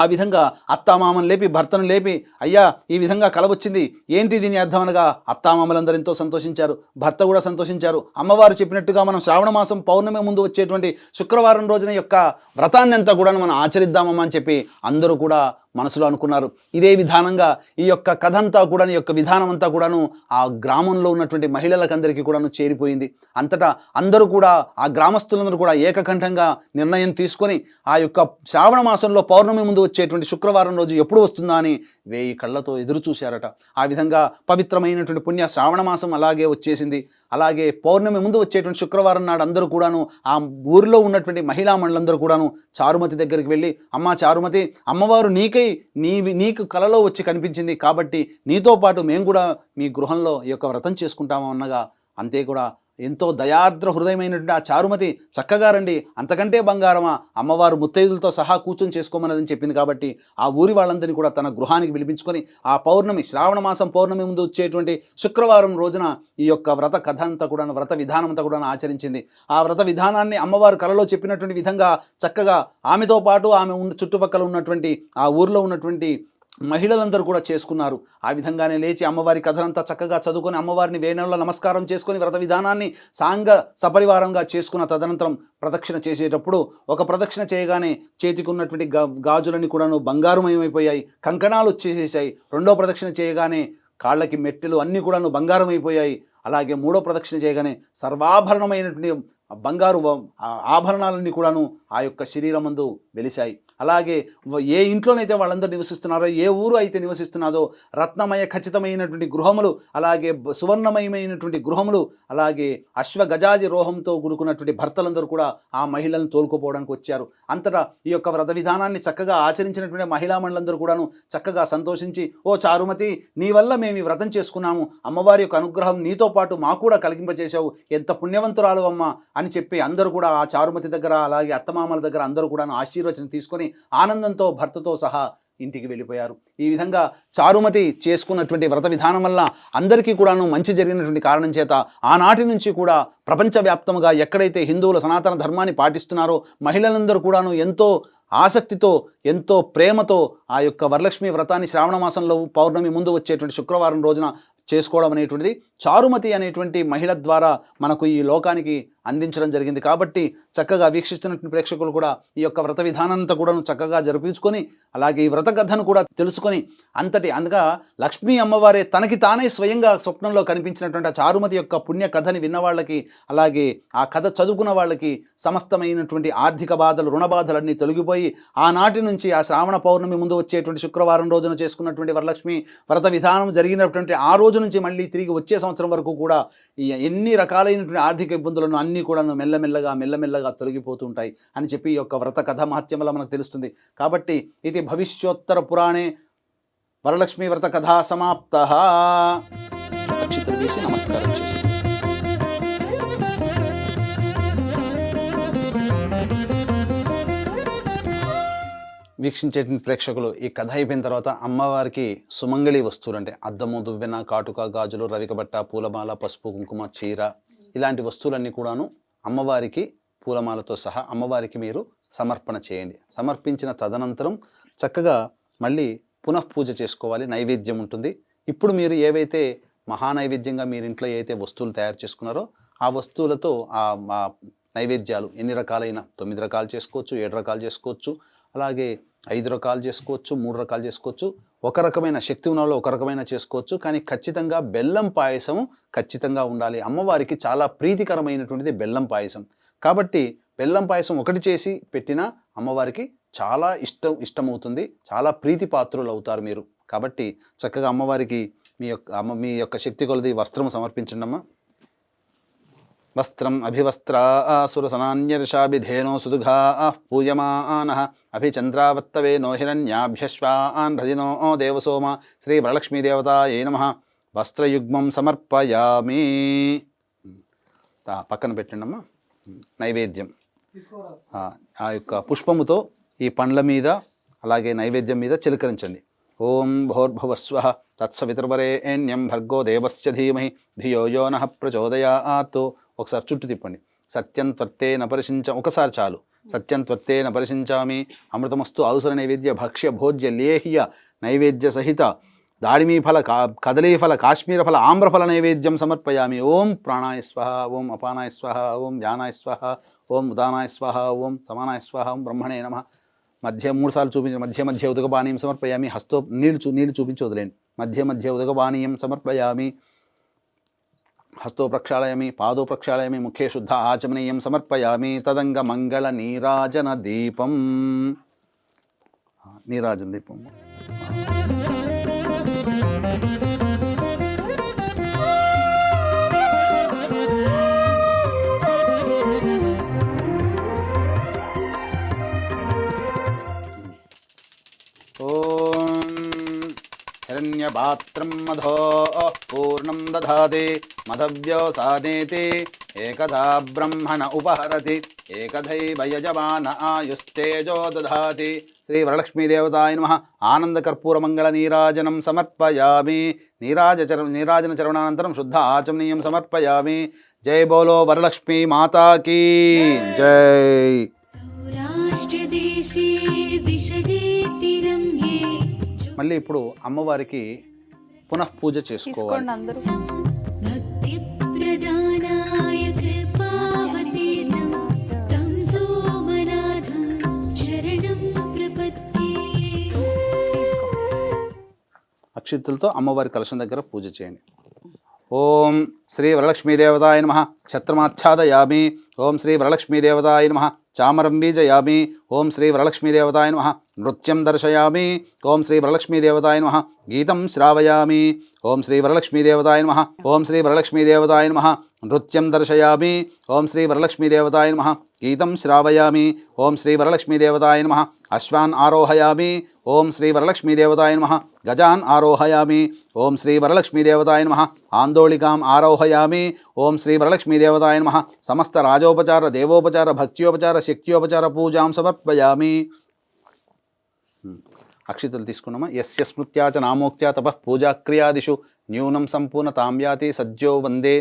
ఆ విధంగా అత్తామామను లేపి భర్తను లేపి, అయ్యా ఈ విధంగా కల వచ్చింది, ఏంటి దీని అర్థం అనగా అత్తామామలందరూ ఎంతో సంతోషించారు, భర్త కూడా సంతోషించారు. అమ్మవారు చెప్పినట్టుగా మనం శ్రావణ మాసం పౌర్ణమి ముందు వచ్చేటువంటి శుక్రవారం రోజున యొక్క వ్రతాన్ని అంతా కూడా మనం ఆచరిద్దామమ్మా అని చెప్పి అందరూ కూడా మనసులో అనుకున్నారు. ఇదే విధానంగా ఈ యొక్క కథ అంతా కూడా, ఈ యొక్క విధానం అంతా కూడాను ఆ గ్రామంలో ఉన్నటువంటి మహిళలకందరికీ కూడాను చేరిపోయింది. అంతటా అందరూ కూడా, ఆ గ్రామస్తులందరూ కూడా ఏకకంఠంగా నిర్ణయం తీసుకొని ఆ యొక్క శ్రావణ మాసంలో పౌర్ణమి ముందు వచ్చేటువంటి శుక్రవారం రోజు ఎప్పుడు వస్తుందా అని 1000 కళ్ళతో ఎదురు చూశారట. ఆ విధంగా పవిత్రమైనటువంటి పుణ్య శ్రావణ మాసం అలాగే వచ్చేసింది. అలాగే పౌర్ణమి ముందు వచ్చేటువంటి శుక్రవారం నాడు అందరూ కూడాను ఆ ఊరిలో ఉన్నటువంటి మహిళా మండలందరూ కూడాను చారుమతి దగ్గరికి వెళ్ళి, అమ్మా చారుమతి, అమ్మవారు నీకు కలలో వచ్చి కనిపించింది కాబట్టి నీతో పాటు మేము కూడా మీ గృహంలో ఈ యొక్క వ్రతం చేసుకుంటాము అన్నగా, అంతే కూడా ఎంతో దయార్ద్ర హృదయమైనటువంటి ఆ చారుమతి చక్కగా రండి, అంతకంటే బంగారమా, అమ్మవారు ముత్తైదులతో సహా కూర్చొని చేసుకోమన్నదని చెప్పింది. కాబట్టి ఆ ఊరి వాళ్ళందరినీ కూడా తన గృహానికి పిలిపించుకొని ఆ పౌర్ణమి, శ్రావణ మాసం పౌర్ణమి ముందు వచ్చేటువంటి శుక్రవారం రోజున ఈ యొక్క వ్రత కథ అంతా కూడా, వ్రత విధానం అంతా కూడా ఆచరించింది. ఆ వ్రత విధానాన్ని అమ్మవారు కలలో చెప్పినటువంటి విధంగా చక్కగా ఆమెతో పాటు ఆమె చుట్టుపక్కల ఉన్నటువంటి ఆ ఊరిలో ఉన్నటువంటి మహిళలందరూ కూడా చేసుకున్నారు. ఆ విధంగానే లేచి అమ్మవారి కథనంతా చక్కగా చదువుకొని అమ్మవారిని వేణువుల నమస్కారం చేసుకొని వ్రత విధానాన్ని సాంగ సపరివారంగా చేసుకున్న తదనంతరం ప్రదక్షిణ చేసేటప్పుడు ఒక ప్రదక్షిణ చేయగానే చేతికి ఉన్నటువంటి గాజులన్నీ కూడాను బంగారుమయమైపోయాయి, కంకణాలు వచ్చేసేసాయి. రెండో ప్రదక్షిణ చేయగానే కాళ్ళకి మెట్టెలు అన్నీ కూడాను బంగారమైపోయాయి. అలాగే మూడో ప్రదక్షిణ చేయగానే సర్వాభరణమైనటువంటి బంగారు ఆభరణాలన్నీ కూడాను ఆ యొక్క శరీరం ముందు వెలిశాయి. అలాగే ఏ ఇంట్లోనైతే వాళ్ళందరూ నివసిస్తున్నారో, ఏ ఊరు అయితే నివసిస్తున్నారో రత్నమయ ఖచ్చితమైనటువంటి గృహములు, అలాగే సువర్ణమయమైనటువంటి గృహములు, అలాగే అశ్వగజాది రోహంతో కూడుకున్నటువంటి భర్తలందరూ కూడా ఆ మహిళలను తోలుకోపోవడానికి వచ్చారు. అంతటా ఈ యొక్క వ్రత విధానాన్ని చక్కగా ఆచరించినటువంటి మహిళా మండలందరూ కూడాను చక్కగా సంతోషించి, ఓ చారుమతి, నీ వల్ల మేము ఈ వ్రతం చేసుకున్నాము, అమ్మవారి యొక్క అనుగ్రహం నీతో పాటు మాకు కూడా కలిగింపజేశావు, ఎంత పుణ్యవంతురాలు అమ్మ అని చెప్పి అందరూ కూడా ఆ చారుమతి దగ్గర, అలాగే అత్తమామల దగ్గర అందరూ కూడా ఆశీర్వచనం తీసుకొని ఆనందంతో భర్తతో సహా ఇంటికి వెళ్ళిపోయారు. ఈ విధంగా చారుమతి చేసుకున్నటువంటి వ్రత విధానం వల్ల అందరికీ కూడాను మంచి జరిగినటువంటి కారణం చేత ఆనాటి నుంచి కూడా ప్రపంచవ్యాప్తంగా ఎక్కడైతే హిందువుల సనాతన ధర్మాన్ని పాటిస్తున్నారో మహిళలందరూ కూడాను ఎంతో ఆసక్తితో ఎంతో ప్రేమతో ఆ యొక్క వరలక్ష్మి వ్రతాన్ని శ్రావణ మాసంలో పౌర్ణమి ముందు వచ్చేటువంటి శుక్రవారం రోజున చేసుకోవడం అనేటువంటిది చారుమతి అనేటువంటి మహిళ ద్వారా మనకు ఈ లోకానికి అందించడం జరిగింది. కాబట్టి చక్కగా వీక్షిస్తున్నటువంటి ప్రేక్షకులు కూడా ఈ యొక్క వ్రత విధానంతో కూడా చక్కగా జరిపించుకొని అలాగే ఈ వ్రత కథను కూడా తెలుసుకొని అందుగా లక్ష్మీ అమ్మవారే తనకి తానే స్వయంగా స్వప్నంలో కనిపించినటువంటి ఆ చారుమతి యొక్క పుణ్య కథని విన్న వాళ్ళకి అలాగే ఆ కథ చదువుకున్న వాళ్ళకి సమస్తమైనటువంటి ఆర్థిక బాధలు రుణ బాధలన్నీ తొలగిపోయి ఆనాటి నుంచి ఆ శ్రావణ పౌర్ణమి ముందు వచ్చేటువంటి శుక్రవారం రోజున చేసుకున్నటువంటి వరలక్ష్మి వ్రత విధానం జరిగినటువంటి ఆ రోజు నుంచి మళ్ళీ తిరిగి వచ్చే సంవత్సరం వరకు కూడా ఎన్ని రకాలైనటువంటి ఆర్థిక ఇబ్బందులను అన్నీ కూడా మెల్లమెల్లగా తొలగిపోతుంటాయి అని చెప్పి ఈ యొక్క వ్రత కథ మహత్యం వల్ల మనకు తెలుస్తుంది. కాబట్టి ఇది భవిష్యోత్తర పురాణే వరలక్ష్మి వ్రత కథా సమాప్త. అక్షింతలు వేసి నమస్కారం చేస్తాం. వీక్షించేటువంటి ప్రేక్షకులు ఈ కథ అయిపోయిన తర్వాత అమ్మవారికి సుమంగళి వస్తువులు అంటే అద్దము దువ్వెన కాటుక గాజులు రవికబట్ట పూలమాల పసుపు కుంకుమ చీర ఇలాంటి వస్తువులన్నీ కూడాను అమ్మవారికి పూలమాలతో సహా అమ్మవారికి మీరు సమర్పణ చేయండి. సమర్పించిన తదనంతరం చక్కగా మళ్ళీ పునఃపూజ చేసుకోవాలి. నైవేద్యం ఉంటుంది. ఇప్పుడు మీరు ఏవైతే మహానైవేద్యంగా మీరు ఇంట్లో ఏవైతే వస్తువులు తయారు చేసుకున్నారో ఆ వస్తువులతో ఆ నైవేద్యాలు ఎన్ని రకాలైన 9 రకాలు చేసుకోవచ్చు, 7 రకాలు చేసుకోవచ్చు, అలాగే 5 రకాలు చేసుకోవచ్చు, 3 రకాలు చేసుకోవచ్చు. ఒక రకమైన శక్తి ఉన్న ఒక రకమైన చేసుకోవచ్చు. కానీ ఖచ్చితంగా బెల్లం పాయసం ఖచ్చితంగా ఉండాలి. అమ్మవారికి చాలా ప్రీతికరమైనటువంటిది బెల్లం పాయసం. కాబట్టి బెల్లం పాయసం ఒకటి చేసి పెట్టినా అమ్మవారికి చాలా ఇష్టమవుతుంది. చాలా ప్రీతిపాత్రులు అవుతారు మీరు. కాబట్టి చక్కగా అమ్మవారికి మీ యొక్క శక్తి కొలది వస్త్రం సమర్పించండి అమ్మ. వస్త్రం అభివస్త్రాసురసనాన్యర్షాభిధేనో సుదుఘా పూయమానః అభిచంద్రావర్తవే నో హిరణ్యాభ్యశ్వాన్ రజినో దేవసోమ శ్రీ వరలక్ష్మీదేవతాయై నమః. వస్త్రయుగ్మం సమర్పయామి. పక్కన పెట్టండమ్మా. నైవేద్యం ఆ యొక్క పుష్పముతో ఈ పండ్ల మీద అలాగే నైవేద్యం మీద చిలకరించండి. ఓం భోర్భువస్వః తత్సవితుర్వరేణ్యం భర్గో దేవస్య ధీమహి ధియో యో నః ప్రచోదయాత్. ఒకసారి చుట్టూ తిప్పండి. సత్యం త్వర్తేన ఒకసారి చాలు. సత్యం త్వర్తేన పరిశించామి. అమృతమస్తు అవసర నైవేద్య భక్ష్య భోజ్య లేహ్య నైవేద్య సహిత దాడిమీఫల కదలీఫల కాశ్మీరఫల ఆమ్రఫల నైవేద్యం సమర్పయామి. ఓం ప్రాణాయ స్వహ, ఓం అపానాయ స్వహ, ఓం ధ్యానాయ స్వహ, ఓం ఉదానాయ స్వహ, ఓం సమానాయ స్వహ, ఓం బ్రహ్మణే నమః. మధ్య 3 సార్లు చూపించండి. మధ్య ఉదకపానీయం సమర్పయామి. హస్తో నీళ్లు చూపించి వదిలేండి. మధ్య ఉదకపానీయం సమర్పయామి. హస్తో ప్రక్షాళయామి, పాదో ప్రక్షాళయామి, ముఖే శుద్ధ ఆచమనీయం సమర్పయామి. తదంగ మంగళ నీరాజన దీపం. నీరాజన దీపం హిరణ్యపాత్రం మధో పూర్ణం దధాతి మధవ్యోసానేతి ఏకదా బ్రహ్మణ ఉపహరతి ఏకథైవ యజమాన ఆయుస్తేజో దధాతి. శ్రీ వరలక్ష్మీదేవతాయ నమః. ఆనందకర్పూరమంగళ నీరాజనం సమర్పయామి. నీరాజన చరణానంతరం శుద్ధ ఆచమనీయం సమర్పయామి. జై బోలో వరలక్ష్మీ మాతాకి జై. మళ్ళీ ఇప్పుడు అమ్మవారికి పునఃపూజ చేసుకోవాలి. అక్షింతలతో అమ్మవారి కలశం దగ్గర పూజ చేయండి. ఓం శ్రీ వరలక్ష్మీదేవతాయ నమః. ఛత్రమాచ్ఛాదయామి. ఓం శ్రీ వరలక్ష్మీదేవతాయ నమః. చామరం బీజయామి. ఓం శ్రీ వరలక్ష్మీదేవతాయ నమః. నృత్యం దర్శయామి. ఓం శ్రీ వరలక్ష్మీదేవతాయ నమః. గీతం శ్రావయామి. ఓం శ్రీ వరలక్ష్మీదేవతాయ నమః. ఓం శ్రీ వరలక్ష్మీదేవతాయ నమః. నృత్యం దర్శయామి. ఓం శ్రీ వరలక్ష్మీదేవతాయ నమః. గీతం శ్రావయామి. ఓం శ్రీ వరలక్ష్మీదేవతాయ నమః. అశ్వాన్ ఆరోహయామి. ఓం శ్రీ వరలక్ష్మీదేవతాయ నమః. గజాన్ ఆరోహయామి. ఓం శ్రీ వరలక్ష్మీదేవతాయ నమః. ఆందోళికాం ఆరోహయామి. ఓం శ్రీ వరలక్ష్మీదేవతాయ నమః. సమస్త రాజోపచార దేవోపచార భక్త్యోపచార శక్త్యోపచార పూజాం సమర్పయామి. అక్షితలు తీసుకున్నామా. యస్య స్మృత్యా చ నామోక్త్యా తపః పూజాక్రియాదిషు న్యూనం సంపూర్ణతాం యాతి సజ్జో వందే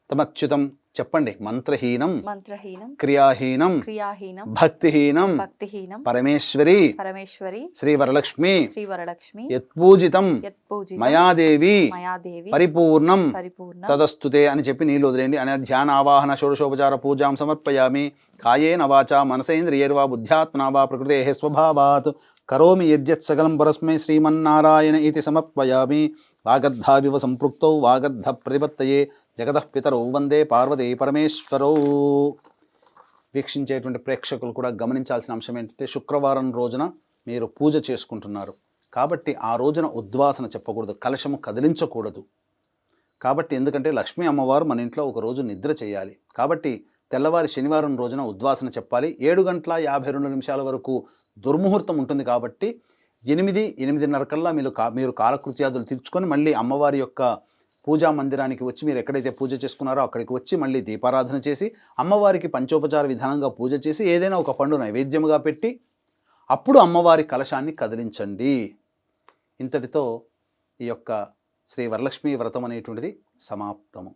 తమచ్యుతం చెప్పండి. మంత్రహీనం మంత్రహీనం క్రియాహీనం క్రియాహీనం భక్తిహీనం భక్తిహీనం పరమేశ్వరి పరమేశ్వరి శ్రీ వరలక్ష్మి శ్రీ వరలక్ష్మి యత్పూజితం యత్పూజితం మయాదేవి మయాదేవి పరిపూర్ణం పరిపూర్ణ తదస్తుతే అని చెప్పి నీళ్ళు వదిలేయండి. అనే ధ్యాన ఆవాహన షోడశోపచార పూజాం సమర్పయామి. కాయేన వాచా మనసేంద్రియర్వా బుద్ధ్యాత్మనా వా ప్రకృతే స్వభావాత్ కరోమి యద్యత్ సకలం పరస్మై శ్రీమన్నారాయణ ఇతి సమర్పయామి. వాగర్ధావివ సంపృక్తౌ వాగర్ధ ప్రతిపత్తయే జగతః పితరౌ వందే పార్వతీ పరమేశ్వరౌ. వీక్షించేటువంటి ప్రేక్షకులు కూడా గమనించాల్సిన అంశం ఏంటంటే, శుక్రవారం రోజున మీరు పూజ చేసుకుంటున్నారు కాబట్టి ఆ రోజున ఉద్వాసన చెప్పకూడదు, కలశము కదిలించకూడదు. కాబట్టి ఎందుకంటే లక్ష్మీ అమ్మవారు మన ఇంట్లో ఒక రోజు నిద్ర చేయాలి. కాబట్టి తెల్లవారి శనివారం రోజున ఉద్వాసన చెప్పాలి. 7:52 వరకు దుర్ముహూర్తం ఉంటుంది. కాబట్టి 8-8:30 కల్లా మీరు కాలకృత్యాదులు తీర్చుకొని మళ్ళీ అమ్మవారి యొక్క పూజా మందిరానికి వచ్చి, మీరు ఎక్కడైతే పూజ చేసుకున్నారో అక్కడికి వచ్చి మళ్ళీ దీపారాధన చేసి అమ్మవారికి పంచోపచార విధానంగా పూజ చేసి ఏదైనా ఒక పండు నైవేద్యముగా పెట్టి అప్పుడు అమ్మవారి కలశాన్ని కదిలించండి. ఇంతటితో ఈ యొక్క శ్రీ వరలక్ష్మీ వ్రతం అనేటువంటిది సమాప్తము.